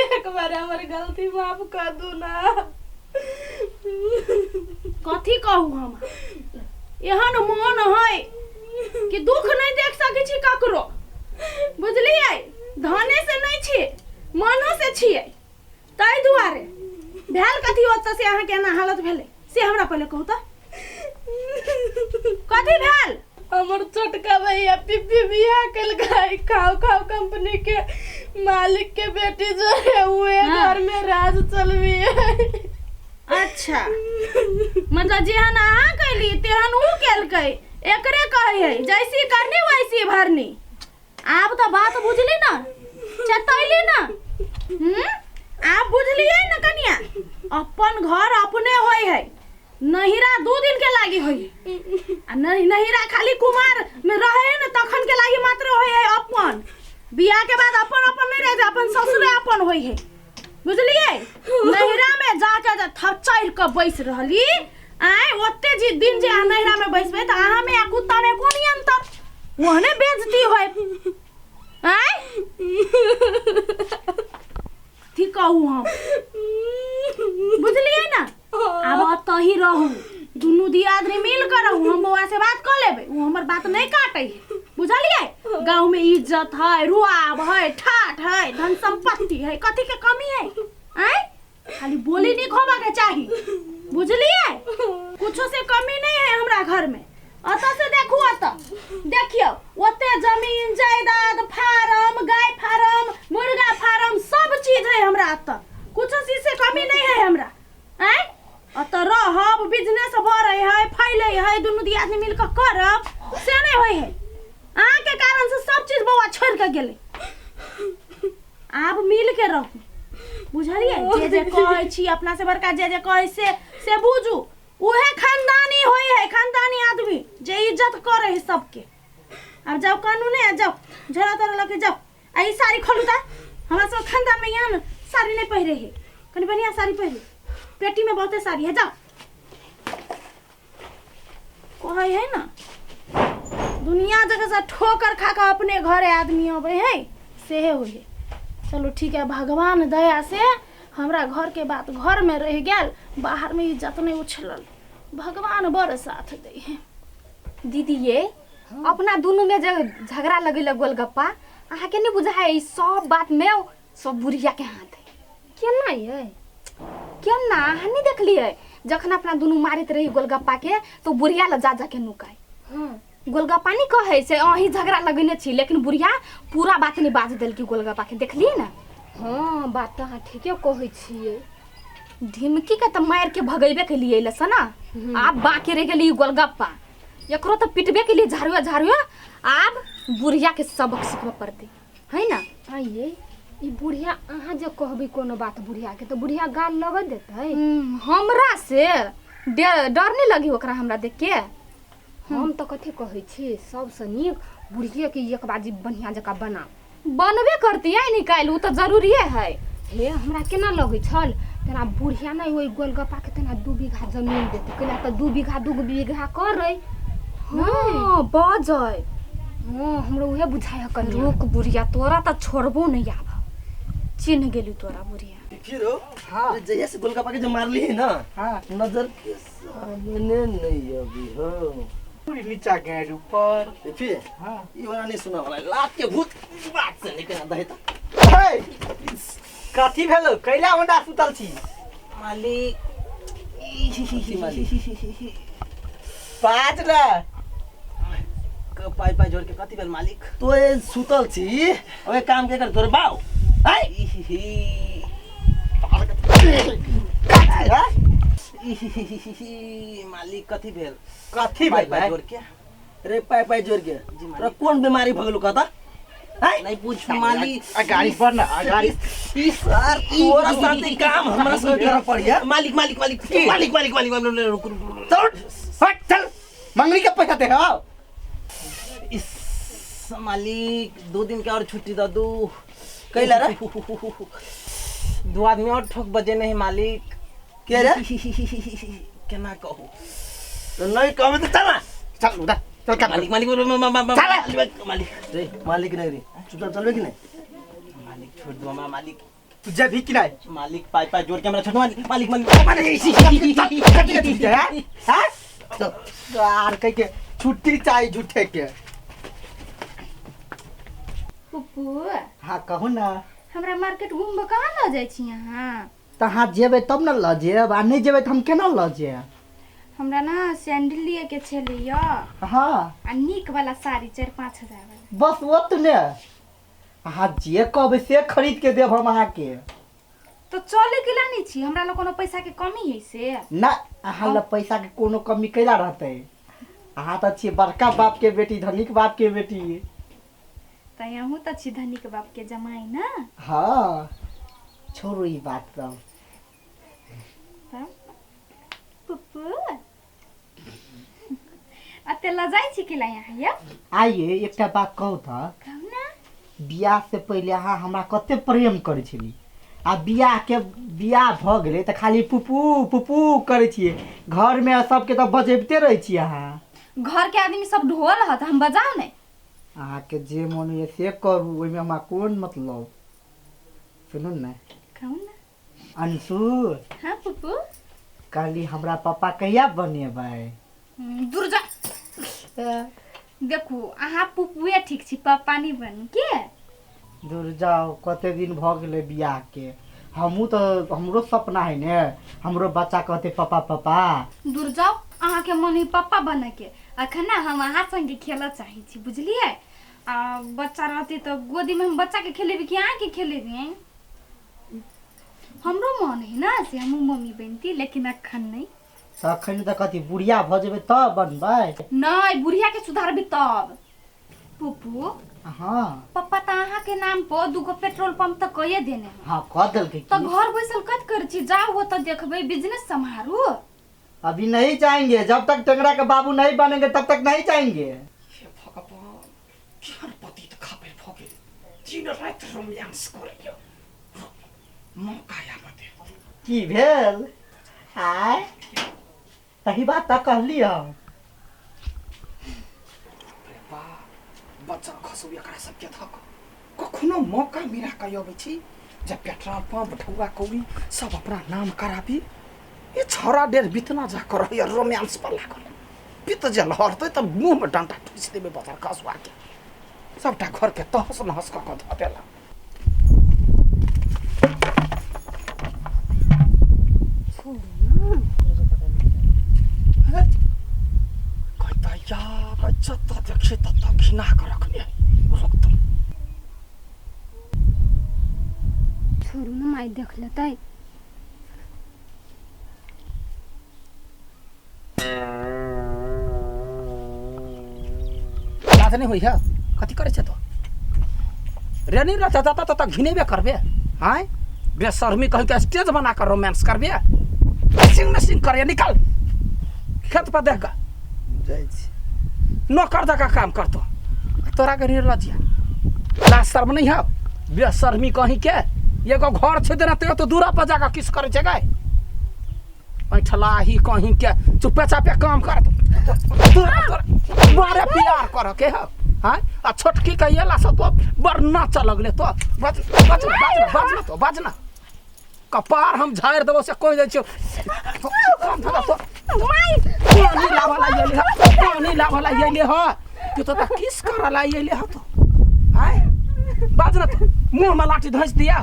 एक बार हमर गलती माफ कर दू ना। कथी कहू हम एहन मन है कि दुख नहीं देख सकै छी ककरो बुझलिए धने से नहीं छी मनो से छिए ताई दुआरे भेल कथी ओत से अहाँ के ना हालत भेले से हमरा पहले कहू त कथी भेल? हमर छोटका भैया पिप्पी बियाह कल गई खाओ खाओ कंपनी के मालिक के बेटी जो है हुए घर में राज चलवी है। अच्छा मतलब जेहन अहाँ कैली तेहन ऊ केलकै एकरे कहै है जैसी करनी वैसी भरनी। आप तो बात बुझली ना चतैली ना आप बुझलिए ना कन्या अपन घर अपने होय है नहिरा 2 दिन के लागी होय आ नहिरा खाली कुमार में रहे न तखन के लागी मात्र होय है अपन बियाह के बाद अपन अपन नहीं रहे अपन ससुरे अपन होय है बुझलिए। नहिरा में जाके जे थचाइर के बैस रहली आय ओते जी दिन जे नहिरा में बैसबे त अहाँ में आ कुत्ता में कोन अंतर ओहने बेइज्जती होय आय ठीक कहू हम बुझलिए ना। अब अतही रहू दुनू दियादनी मिल कर रहू हम बउआ से बात कर लेबे वो हमर बात नहीं काटे बुझलिए। गांव में इज्जत है रुआब है ठाठ है धन संपत्ति है कथी के कमी है आय खाली बोली नहीं खोबा के चाहिए बुझलिए। कुछो से कमी नहीं है हमरा घर में अत से देखू अत देखियो ओते जमीन जायदाद फार्म गाय फार्म मुर्गा फार्म सब चीज है हमरा अत कुछो चीज से कमी नहीं है हमरा आय अत रहब बिजनेस बढ़े है फैले है दुनू दियादनी मिल के करब से नहीं होय है। अहाँ के कारण से सब चीज बउआ छोड़ के गेले आप मिल के रहू बुझलिए। जे जे कहै छी अपना से बड़का जे जे कहै से बुझू उहे खानदानी होय है खानदानी आदमी जे इज्जत करे है सबके। अब जाओ कानूने जाओ झोला तोरा लेके जाओ आई साड़ी खोलू ता हमरा सब खानदान में यहाँ साड़ी नहीं पहरे है कनी बढ़िया साड़ी पहरे पेटी में बहुते साड़ी है जाओ कहै है ना दुनिया जगह से ठोकर खा के अपने घरे आदमी आवे है से होय। चलो ठीक है भगवान दया से हमरा घर के बात घर में रह गेल बाहर में इज्जत नहीं उछलल भगवान बड़ साथ दे है। दीदी ये अपना दोनों में जो झगड़ा लगेला गोलगप्पा अहाँ के नहीं बुझाए ई सब बात में सब बुढ़िया के हाथ है केना ये केना अहाँ नहीं देखलिए जखन अपना दोनों मारित रही गोलगप्पा के तो बुढ़िया ला जा के नुकाय गोलगप्पा नहीं कहे से अही झगड़ा लगेने छी लेकिन बुढ़िया पूरा बात नहीं बाज देल की गोलगप्पा के देखलिए ना। हाँ बात अहाँ ठीके कहै छियै ढिमकी के तो मार के भगेबे के लिए लस ना आप बाकी रह गेली गोलगप्पा एकरो तो पिटबे के लिए झाड़ुआ आप बुढ़िया के सबक सिखबे पड़ते है ना। आइए ई बुढ़िया अहाँ जे कहबी कोनो बात बुढ़िया के तो बुढ़िया गाल लग देतै हमरा से डर नहीं लगी ओकरा हमरा देख के हम तो कथी कहै छी सबसे नीक बुढ़िया के एक बाजी बढ़िया जका बना बनबे करती है निकाल उ तो जरूरी है हे हमरा केना लगे छल तेना बुढ़िया नहीं ओई गोलगप्पा के तेना 2 बीघा जमीन देते केला तो 2 बीघा करे हां बजय हां हमरा उहे बुझाय कर रुक बुढ़िया तोरा तो छोड़बो नहीं आब चिन्ह गेली तोरा बुढ़िया फिर हां जैसे से गोलगप्पा के जो मारली है ना हां नजर के सामने नहीं अभी हो पूरी नीचा गए ऊपर फिर हां ये वाला नहीं सुना वाला लात के भूत बात से निकल दे त हे कथी भेलो कैला होंडा सुतल छी मालिक पाँच ना पाई जोड़ के कथी भेल मालिक तो ए सुतल छी ओए काम के कर तोर बाऊ मालिक कथी भेल कथी भाई जोड़ के रे पाई जोर के तोरा कौन बीमारी भगलू कहता है नहीं पूछ मालिक गाड़ी पर ना गाड़ी सर तोरा साथे काम हमरा से करना पड़िया मालिक मालिक मालिक मालिक मालिक मालिक रुक चल हट चल मंगनी का पैसा दे आओ इस मालिक 2 दिन के और छुट्टी दो दो कैला रे 2 आदमी और ठोक बजे नहीं मालिक के रे केना कहू तो नहीं कहबे तो चल ना चल उधर चल का मालिक मालिक मालिक रे मालिक नहीं रे चुपचाप चलबे कि नहीं मालिक छोड़ दो हमारा मालिक तू जा भी कि नहीं मालिक पाई जोड़ के हमरा छोड़ मालिक मालिक मालिक हां तो यार कह के छुट्टी चाहिए झूठे के पुप्पू हाँ कहू ना हमरा मार्केट घूमबो कहाँ ल जाइ छी अहाँ तहाँ जेबै तब न ल जेब आ नहीं जेबै त हम केना ल जेब हमरा ना सैंडल लिए के छले य हाँ आ नीक वाला साड़ी 4-5 हजार वाला बस ओतने अहाँ जे कहबै से खरीद के देब हम अहाँके तो चले के ला नहीं छी हमरा ल कोनो पैसा के कमी है से ना अहाँ ल पैसा के कोनो कमी कैला रहतै अहाँ त छियै बड़का बाप के बेटी धनिक बाप के बेटी त यहूँ त छी धनिक बाप के जमाई ना हाँ छोड़ो ई बात सब पुप्पू अते ल जाइ छी कि ला यहाँ या आइए एकटा बात कहू त कहू ना बियाह से पहिले अहाँ हमरा कते प्रेम करै छली आ बियाह भ गेलै त खाली पुपू पुपू करै छियै घर में सबके त बजैबते रहै छी अहाँ घर के आदमी सब ढोल रहत हम बजाऊ नहीं अहाँके जे मन होइए से करू ओहिमे हमरा कोन मतलब सुनू ने कहू ना अंशु हाँ पुप्पू कहली हमरा पापा कहिया बनेबै दूर जा देखू अहाँ पुप्पुए ठीक छी पापा नहीं बन के दूर जाओ कते दिन भ गेलै बियाह के हमरो सपना है ने हमरो बच्चा कहते पापा पापा दूर जाओ अहाँ के मन है पापा बने के अखन ना हम अहाँ संगे खेल चाहे छी बुझलिए आ बच्चा रहती तो गोदी में हम बच्चा के खेलेबी कि अहाँ के खेलेबी हमरो मन है ना से हम मम्मी बनती लेकिन अखन नहीं तखन त कथी बुढ़िया भ जेबै तब बनबै नहीं बुढ़िया के सुधारबी तब पुप्पू हाँ पापा त अहाँ के नाम पर 2 पेट्रोल पंप त कहिए देने हैं हाँ कह देलकै तो की घर बैसल कत कर छी जाओ हो तो देखबे बिजनेस संभारू अभी नहीं जाएंगे जब तक टेंगरा के बाबू नहीं बनेंगे तब तक नहीं जाएंगे हे भगवान केहन पति त खाबे भ गेल दिन रात रोमांस करैया मौका आबते की भेल आय सही बात त कहली हम बच्चा खसो एकरा सबके थक कखनो मौका मिला के अबै छी जब पेट्रोल पंप ढौआ कौड़ी सब अपना नाम कराबी ये छोरा डेर बितना जा कर या रोमांस पर लागल बित जल हरतै त मुंह में डंडा ठुस देबे बच्चा खसुआ के सबटा घर के तहस नहस क ध देला कहता यार जत्ता देखे तत्ता घिना कर रखने रक्त छोरू न माई देख लेतै लाज नहीं होई है कथी करे छ तो रे नहीं रहता तता तता घिनेबे करबे हां बेशर्मी कह के स्टेज बना कर रोमांस करबे सिंग न सिंग करे निकल खेत पर देख जाइ छी नौकर का काम करतो तोरा के लजिया लाज शर्म नहीं है बेशर्मी कहीं के एगो घर छै देना तो दूरा पर जाकर किस करे छै गए ऐठलाही कहीं के चुपे चापे काम कर बड़े प्यार कर के है हां आ छोटकी कहिएला से तो बड़ नाच लगले तो बजना तो बजना कपार हम झाड़ देबो से कोई दे छ काम धरा तो पानी लावला येले पानी लावला येले ह तू तो किस करला येले ह तो हाय बजना तो मुंह में लाठी धंस दिया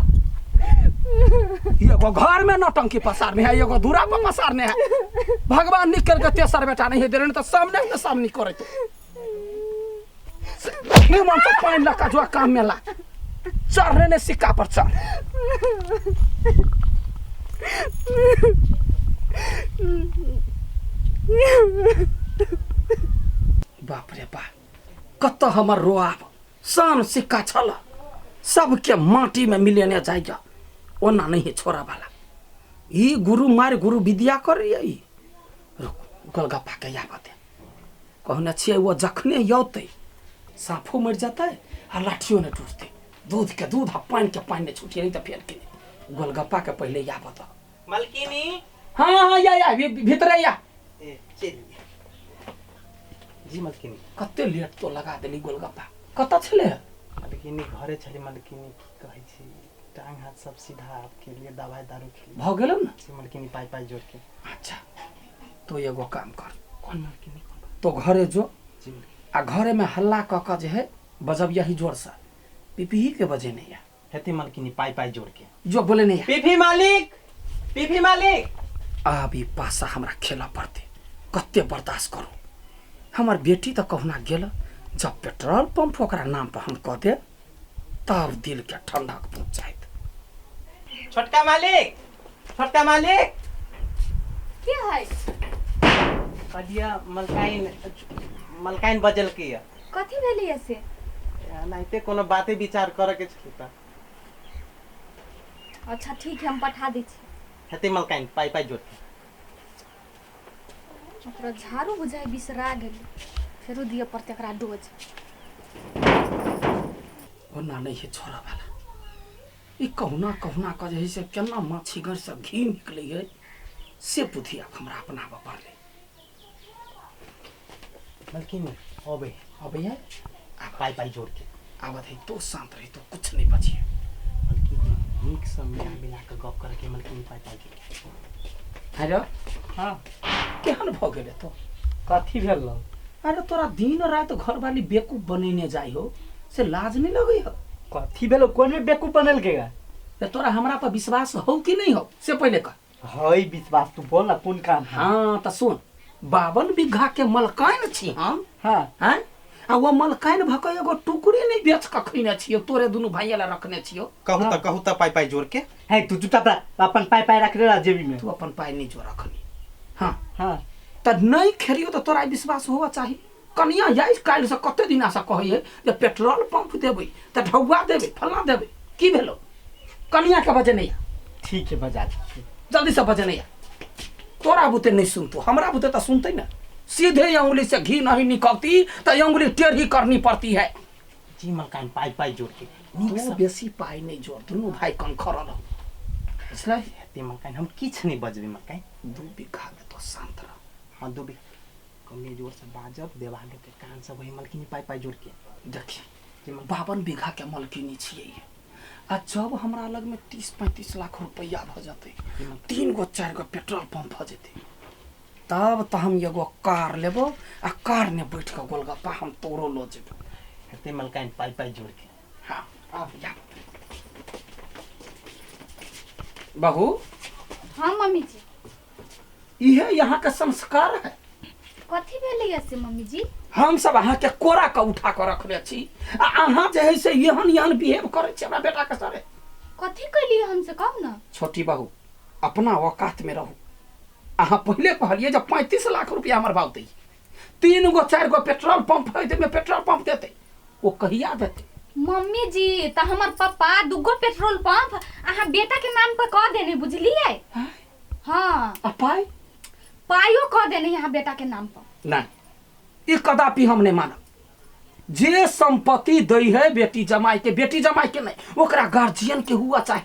एगो घर में नौटंकी पसारने है एगो दूरा पर पसारने है भगवान निकल के तेसर बेटा नहीं दे रहे तो सामने में सामने करे तो नहीं मन से पानी लगा जो काम में ला चढ़ने ने सिक्का पर चढ़ बाप रे रे बा कत हमर रोआब शान सिक्का छल सबके माटी में मिलेने जाइए ओना नहीं छोड़ा वाला ई गुरु मार गुरु विद्या करे ई गोलगप्पा के या बात कहने छियै वो जखने यौते साफो मर जाता है आ लाठियो ने टूटते दूध के दूध आ पानी के पानी ने छूटिए नहीं तो फेर के गोलगप्पा के पहले या बता मलकिनी हाँ या भीतर या ए चल जी मलकिनी कते लेट तो लगा देली गोलगप्पा कत छले मलकिनी घरे छली मलकिनी की कहै छी टांग हाथ सब सीधा आपके लिए दवाई दारू खेली भ गेलौ न जी मलकिनी पाई जोड़ के अच्छा तो एगो काम कर कौन मलकिनी तो घरे जो जी आ घरे में हल्ला क के जे है बजब यही जोर से पीपी के बजे नहीं या हेती मलकिनी पाई जोड़ के जो बोले नहीं पीपी मालिक अभी पासा हमरा खेला पड़ते कते बर्दाश्त करू हमार बेटी तो कहना गेल जब पेट्रोल पंप ओकरा नाम पर हम कह दे तब दिल के ठंडा पहुंच जाए छोटका मालिक के है कदिया मलकाइन बजल के या कथी भेलै से नाइते कोनो बाते विचार करे के छै त अच्छा ठीक है हम पठा दै छी हेते मलकाइन पाई जोड़ के ओकरा झाड़ू बुझाइ बिसरा गेल फेरो दिए पड़ते एकरा डोज ओना नहीं है छोरा वाला ई कहना कह जे से केना माछी घर से घी निकले है से बुधिया हमरा अपनाबे पड़ले मलकिनी अबे है पाई जोड़ के आवत है तो शांत रही तो कुछ नहीं बचिए मलकिनी नीक समय मिला के गप करे के मलकिनी पाई जोड़ के हेलो हाँ केहन भ गेले तो कथी भेल अरे तोरा दिन रात घर वाली बेवकूफ बनेने जाई हो से लाज नहीं लगे हो कथी भेल कोन में बेकूफ बनल के ते तोरा हमरा पर विश्वास हो कि नहीं हो से पहले कह हई विश्वास तू बोल ना कोन काम हाँ तो सुन 52 बीघा के मलकाइन छी हम हाँ हैं आ वो मलकाइन भक एगो टुकड़ी नहीं बेच के खइने छियो तोरे दुनु भाई ला रखने छियो कहू त पाई जोड़ के है तू जूता अपन पाई रख ले जेबी में तू अपन पाई नहीं जो रखनी हाँ हाँ त नहीं खेरियो तो तोरा विश्वास होवा चाहिए कनिया जाई काल से कते दिना से कहिए जे पेट्रोल पंप देबै त ढौआ देबै फलना देबै की भेलो कनिया के बजे नहीं ठीक है बजा जल्दी से बजे नहीं तोरा बुते नहीं सुनतो हमरा बुते तो सुनते ना सीधे अंगुली से घी नहीं निकलती तो अंगुली टेढ़ी करनी पड़ती है जी मलकाइन पाई जोड़ के तू बेसी पाई नहीं जोड़ दोनों भाई कम खरल हो इसलिए हेते मलकाइन हम किछ नहीं बजबे मलकाइन 2 बीघा में तो शांत रह हाँ 2 बीघा कमे जोर से बाजब देवाले के कान से वही मलकिनी पाई जोड़ के देखिए 52 बीघा के मलकिनी छिए आ जब हमरा लग में 30-35 लाख रुपया भ जते 3 गो 4 गो पेट्रोल पंप भ जते तब तो हम एगो कार लेबो आ कार में बैठ के गोलगप्पा हम तोरो लो जेबो हेते मलकाइन पाई जोड़ के हाँ अब जा बहू हाँ मम्मी जी इहे यहाँ के संस्कार है कथी भेलै से मम्मी जी हम सब अहाँ के कोरा के उठा के रखले छी आ अहाँ जे है से यहन बिहेव करे छी हमरा बेटा के सारे कथी कैलिए हमसे कहू ना छोटी बहू अपना औकात में रहू अहाँ पहले कहलिए जब 35 लाख रुपया हमर बाबू दी 3 गो 4 गो पेट्रोल पंप है में पेट्रोल पंप देते वो कहिया देते मम्मी जी तो हमार पापा 2 गो पेट्रोल पंप अहाँ बेटा के नाम पर कह देने बुझलिए हाँ अपाई पाइयो कह देने यहाँ बेटा के नाम पर नहीं ये कदापि हम नहीं मानब जे संपत्ति दई है बेटी जमाई के नहीं ओकरा गार्जियन के हुआ चाहे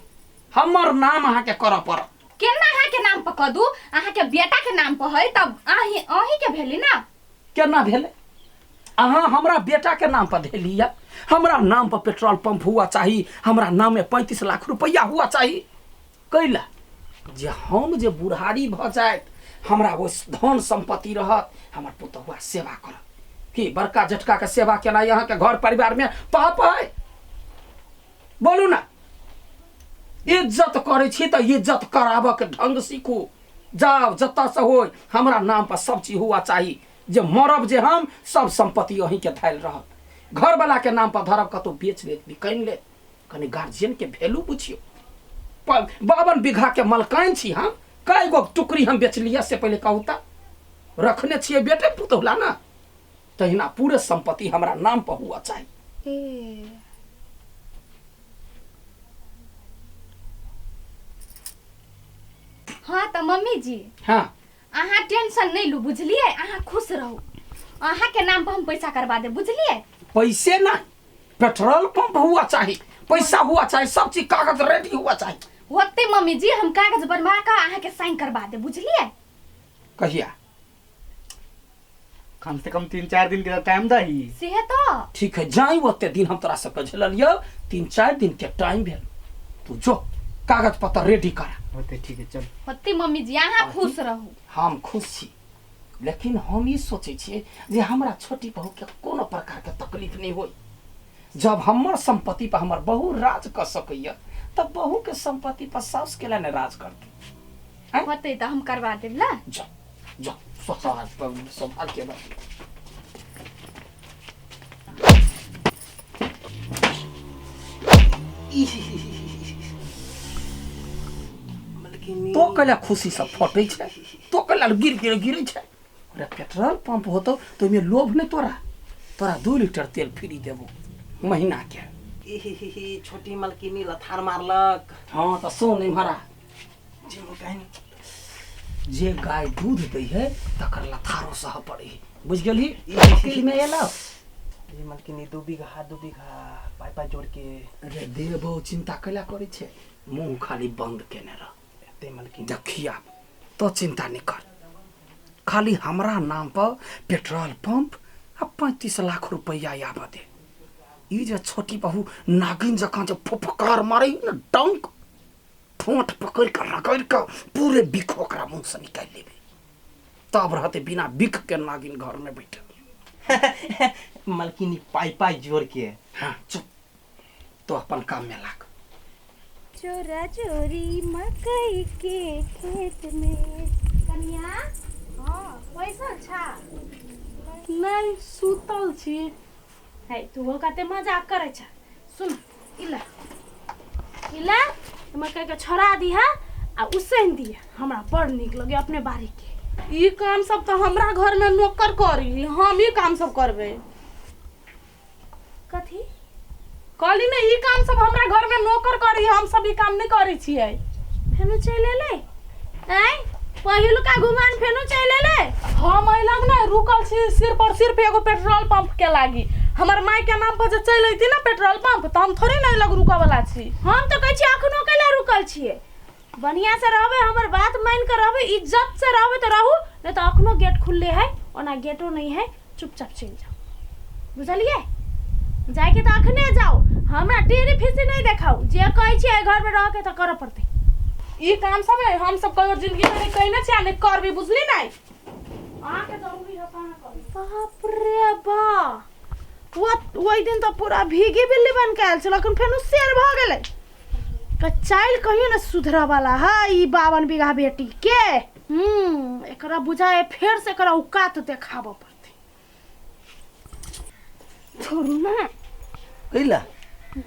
हमर नाम अहाँ के करऽ पड़त केना अहाँ के नाम पर कह दू अहाँ के बेटा के नाम पर है तब अहीं के भेली ना केना भेले अहाँ हमरा बेटा के नाम पर देलिए हमरा नाम पर पेट्रोल पंप हुआ चाहिए हमरा नाम में 35 लाख रुपया हुआ चाहिए कैला जे हम जे बुढ़ारी भ जाए हमरा वो धन संपत्ति रहत हमर पुतहुआ सेवा करत कि बड़का जटका के सेवा केना यहाँ के घर परिवार में पाप है बोलू ना इज्जत करे छी तो इज्जत कराबे के ढंग सीखू जाओ जत्ता से हो हमरा नाम पर सब चीज हुआ चाहिए जे मरब जे हम सब संपत्ति अहीं के थाल रहत घर वाला के नाम पर धरब कतो बेच ले बिकैन ले कनी गार्जियन के वैल्यू पूछियो 52 बीघा के मलकाइन छी हम कई गो टुकड़ी हम बेच लिया से पहले कहू ता रखने छिए बेटे पुतौला ना तहिना पूरे संपत्ति हमरा नाम पर हुआ चाहिए। ए हाँ तो मम्मी जी हाँ अहाँ टेंशन नहीं लू बुझलिए, अहाँ खुश रहू, अहाँ के नाम पर हम पैसा करवा दे बुझलिए। पैसे ना, पेट्रोल पंप हुआ चाहिए, पैसा हुआ चाहिए, सब चीज कागज रेडी हुआ चाहिए। होते मम्मी जी हम कागज बनवा कर अहाँ के साइन करवा दे बुझलिए। कहिया? कम से कम 3-4 दिन के टाइम दही। से तो ठीक है, जाई ओते दिन हम तोरा सबके झेललियो, 3-4 दिन के टाइम भेल, तू जो कागज पत्तर रेडी कर। होते ठीक है चल। होते मम्मी जी अहाँ खुश रहू। हम खुश छी, लेकिन हम ई सोचे छिए जे हमरा छोटी बहू के कोनो प्रकार के तकलीफ नहीं होई। जब हमर संपत्ति पर हमर बहू राज कर सकैया, तब बहू के संपत्ति पर सास केला ने राज करते। होते तो हम करवा देब ला। जा जा संभाल के बात। तो कला खुशी से फटे छै, तो कला गिरे छै। अरे पेट्रोल पंप होतो तो में लोभ नहीं तोरा 2 लीटर तेल फ्री देबो महीना के। छोटी मलकिनी लथार मारलक। हाँ तो सुन इम्हरा, जे गाय दूध दै है तकर लथारो सह पड़े, बुझ गेली? अकेले में एला ये मलकिनी 2 बीघा पाई जोड़ के। अरे देह बहु चिंता कैला करे छे, मुंह खाली बंद केने रह। ते मलकिनी देखिया तो चिंता नहीं कर, खाली हमरा नाम पर पेट्रोल पंप आ 35 लाख रुपया आबे दे। ई जे छोटी बहू नागिन जकां जे फुफकार मारे न डंक, ठोंठ पकड़ कर रगड़ कर पूरे बिख ओकरा मुंह से निकाल लेबे, तब रहते बिना बिख के नागिन घर में बैठल। मलकिनी पाई जोड़ के। हाँ चुप, तो अपन काम में लाग। चोरा चोरी मकई के खेत में कन्या। हाँ पैसा छा नहीं सुतल छी। है तू हो कते मजाक करे छ। सुन इला इला मकई के छोड़ा दिहा आ उसैन दिया, हमरा बड़ निक लगे अपने बारी के। ई काम सब तो हमरा घर में नौकर करी, हम ई काम सब करबे। कथी कहली ने ई काम सब हमरा घर में नौकर करी, हम सब ई काम नहीं करै छियै। फेनु चले ले आई पहिल का घुमान फेनु चले ले। हम अइ लग ना रुकल छी सिर्फ एगो पेट्रोल पंप के लागी। हमर माई के नाम पर जे चल अइती ना पेट्रोल पंप, तो हम थोड़ी नहीं लग रुका वाला छी। हम तो कहै छी अखनो केला रुकल छियै, बढ़िया से रहबे, हमर बात मान के रहबे, इज्जत से रहबे तो रहू, नहीं तो अखनो गेट खुले है, ओना गेटो नहीं है, चुपचाप चल जाओ बुझलिए। जाके तो अखने जाओ, हमरा टेरी फिसी नहीं देखाओ, जे कहै छी घर में रह के तो करऽ पड़ते। ई काम सब है हम सब कहियो जिंदगी में कहने छी नहीं करबी, बुझली नहीं? आके जरूरी है कहां कर। बाप रे बा, वो दिन तो पूरा भीगी बिल्ली बन के आयल छल, लेकिन फेनु शेर भ गेलै। चाइल कहियो न सुधरा वाला है ई 52 बीघा बेटी के। एकरा बुझाए फेर से एकरा औकात देखाबो पड़ते। छोड़ू ना, कैला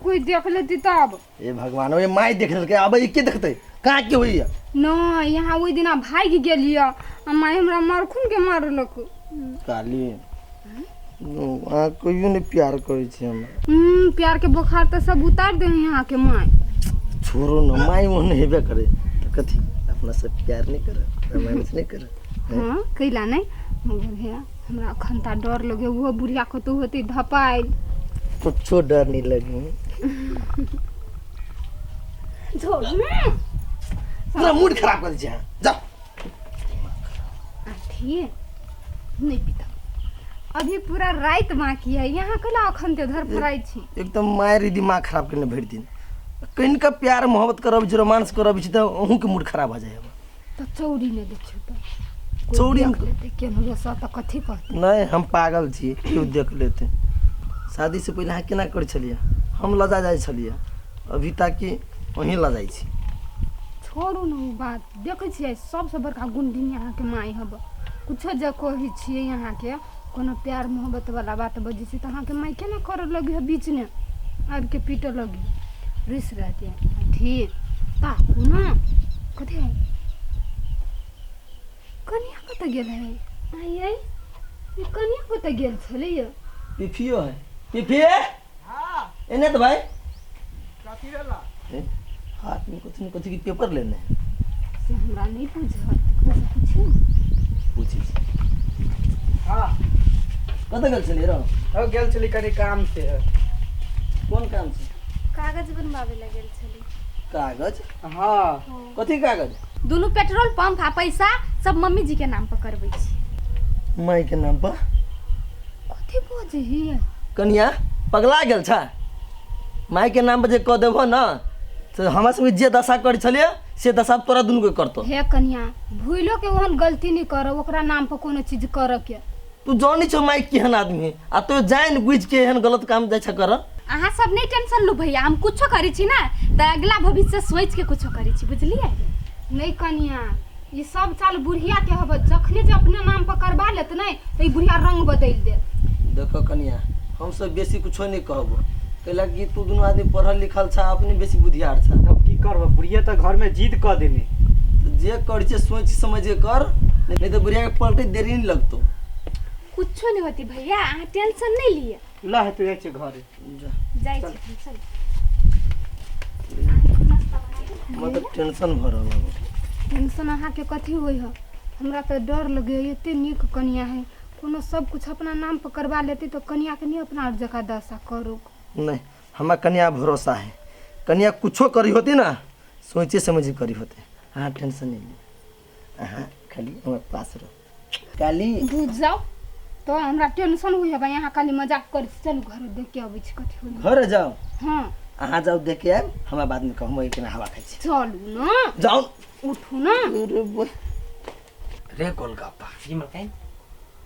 कोई देख लेती तब। ए भगवान, ओए माई देख लेलकै, अब ई के देखतै? कहाँ के होइया? न यहाँ ओइ दिना भाग गेलिया, माई हमरा मारखुन के मारलक। काली आ कहियो ने प्यार करे छी हमरा। प्यार के बुखार तो सब उतार दे यहाँ के माई। छोरो न, माई मन हेबे करे त कथी अपना से प्यार नहीं करे, रोमांस नहीं करे। हां कैला नहीं, मगर हे हमरा खंता डर लगे, वो बुढ़िया को तो होती धपाइल। कुछो डर नहीं लगे। छोड़ ना, पूरा मूड खराब कर दिया। जा आठी नहीं पीता, अभी पूरा रात बाकी है, यहाँ कला अखन ते धर फराई छी। एकदम मारी दिमाग खराब करने भर दिन। कहीं का प्यार मोहब्बत करब, जो रोमांस करब छी त ओहू के मूड खराब हो जाए। तो चौड़ी ने देखियो तो चौड़ी लेते के न रसा त कथी कहत। नहीं, हम पागल छी, क्यों देख लेते। शादी से पहले हाँ केना कर छलिए, हम लजा जाए छलिए, अभी तक कि वहीं लजाई छी। छोड़ू न उ बात, देखे छियै सबसे बड़का गुंडी यहाँ के माई हब। कुछो जे कहै छियै यहाँ के कोनो प्यार मोहब्बत वाला बात बजे छी त अहाँ के माई केना कर लगी है बीच में आब के पीट लगी, रिस रहती। ठीक ताकू ना, कथी है कनिया कत गेल है? आई आई ई कनिया कतऽ गेल छलै य पिफियो है पिफी एने तो भाई कथी भेला ए, हाथ में कुछ न कुछ की पेपर लेने हैं। से हमरा नहीं बुझल ककरो से पूछी पूछी हां कत गेल छली रो हो गेल छली कनी काम से कौन काम से कागज बनवावे ला गेल छली कागज हां कथी कागज दुनू पेट्रोल पंप आ पैसा सब मम्मी जी के नाम पर करबै छी माई के नाम पर कथी बजे हिय कनिया पगला गेल छ माई के नाम पर जे कह देबो ना तो हमरा संगे जे दशा करै छलिए से दशा तोरा दुनू के करतो हे कन्या भूलो के ओहन गलती नहीं करो ओकरा नाम पर कोनो चीज कर के तू जानी छो माई केहन आदमी है आ तो जान बुझ के एहन गलत काम जाय छ कर अहाँ सब नहीं टेंशन लू भैया हम कुछो करी छी ना त अगला भविष्य सोच के कुछो करी छी बुझलिए नहीं कन्या ये सब चाल बुढ़िया के हब जखने जे अपने नाम पर करवा लेत नहीं तो ई बुढ़िया रंग बदल दे देखो कनिया हम सब बेसी कुछो नहीं कहबो कैला कि तू दोनों आदमी पढ़ल लिखल छ अपने बेसी बुद्धियार छ अब की करब बुढ़िया तो घर में जिद क देने तो जे कर छे सोच समझ के कर नहीं तो बुढ़िया के पलटे देरी नहीं लगतो कुछो नहीं होती भैया अहाँ टेंशन नहीं लिए ला है तू जाय छे घर जा जाई छी चल मतलब टेंशन भरल है टेंशन अहाँ के कथी होई ह हमरा तो डर लगे एते नीक कन्या है कोनो सब कुछ अपना नाम पर करवा लेती तो कन्या के नहीं अपना जगह दशा करो नहीं हमारा कन्या भरोसा है कन्या कुछो करी होती ना सोचे समझ करी होते हाँ टेंशन नहीं ली हाँ खाली हमारे पास रहो काली बुझ जाओ तो हमरा टेंशन हुई है यहाँ खाली मजाक कर चलू घर देख के अबै छी कथी होई घर जाओ हां अहाँ जाओ देख के आए हमारा बाद में कहूँ एक हवा खाई छी चलू ना जाओ उठू ना अरे बोल रे गोलगप्पा जी मलकाइन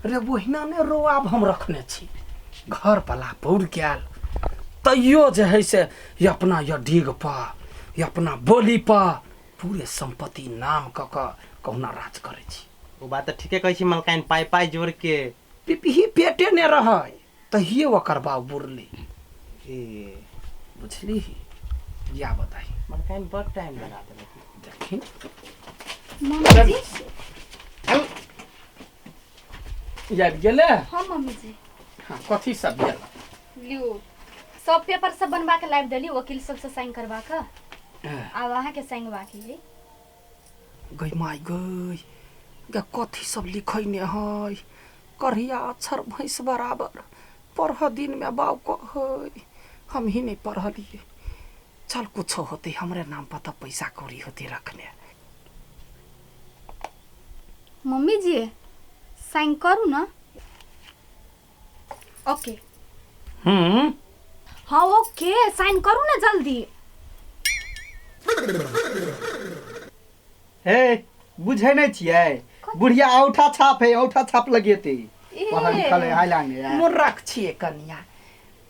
रे वहिना ने रोआब हम रखने छी घर पला पौड़ गेल तैयो जे है से ये अपना ये डिग पा ये अपना बोली पा पूरे संपत्ति नाम क कहुना राज करे छी वो बात तो ठीके कहै छी मलकाइन पाई पाई जोड़ के पिपही पेटे ने रहै तहिए ओकर बाप बुरली ए बुझली या बताई मलकाइन बहुत टाइम लगा देले देखी मम्मी जी याद गेले हां मम्मी जी हाँ कथी सब गेल लियो सब पेपर सब बनवा के लाइव देली वकील सब से साइन करवा के अब अहाँ के साइन बाकी है गई माई गई गे कथी सब लिखैने है करिया अक्षर भैंस बराबर पढ़ दिन में बाव कहै हम ही नहीं पढ़लिए चल कुछ होते हमरे नाम पर तो पैसा कौड़ी होते रखने मम्मी जी साइन करू ना ओके हाँ ओके साइन करू ना जल्दी हे बुझे नहीं छियै बुढ़िया औठा छाप है औठा छाप लगेते पढ़ल लिखल है हाय लांगे मूर्ख छिए कनिया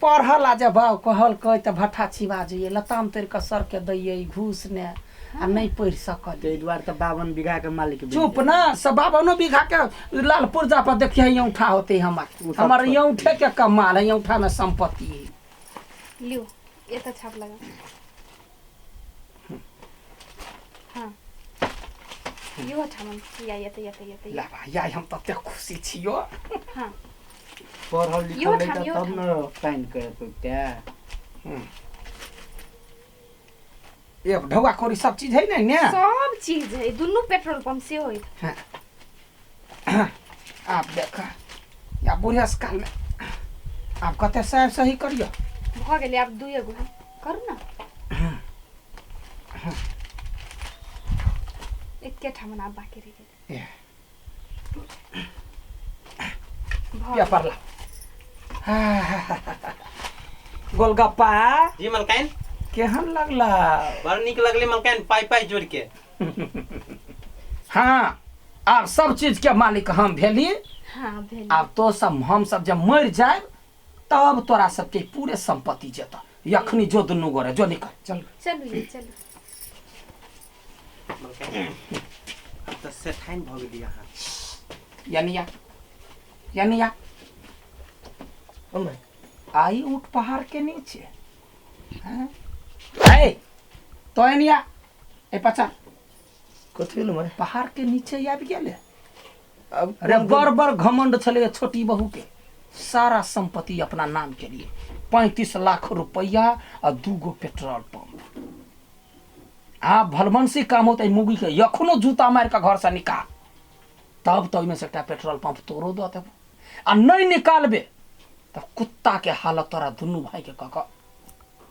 पढ़ल आ जब बाव कहल कह तो भट्ठा छिबा जाइए लताम तोड़ के सर के दैये घूस ने आ नहीं पढ़ सकल ते द्वारे तो 52 बीघा के मालिक बनि चुप गेल। ना सब 52 बीघा के लाल पुर्जा पर देखिए औंठा होते हमार औंठे के कमाल है औंठा में संपत्ति है लियो ये तो छाप लगा हाँ यो ठामन या ला या हम तो ते खुशी छियो हाँ पढ़ल यो लिखल ठाम, है यो तब ठाम। न साइन करे पड़ते ये ढौआ कोरी सब चीज है ने सब चीज है दुनू पेट्रोल पंप से होई आप देखा या बुढ़िया काल में आप कते साहब सही करियो भ गेलै अब दुए गो है करू ना एके ठामन अब बाकी रह गेलै ये भ या गेलै। परला गोलगप्पा जी मलकाइन केहन लगला बड़ निक लगले मलकाइन पाई पाई जोड़ के हाँ अब सब चीज के मालिक हम भेली हाँ भेल अब तो सब हम सब जब मर जाए तब तोरा सबके पूरे संपत्ति जेता यखनी जो दुनू गोरे जो निकल चल चलू ये चलू मलकाइन अब तो सेठाइन भ गेली अहाँ यानिया हमें आई ऊँट पहाड़ के नीचे हैं? ए तो एनिया ए पचा कथी भेल मैं पहाड़ के नीचे आबि गेले अब अरे बड़ बड़ घमंड छले छोटी बहू के, सारा संपत्ति अपना नाम के लिए, 35 लाख रुपया और 2 गो पेट्रोल पंप। हाँ भलमनसी काम होता है मुगी के, यखनो जूता मार के घर से निकाल, तब तो में से एक पेट्रोल पंप तोड़ो दो, आ नहीं निकालबे तब कुत्ता के हालत तोरा दुनू भाई के कह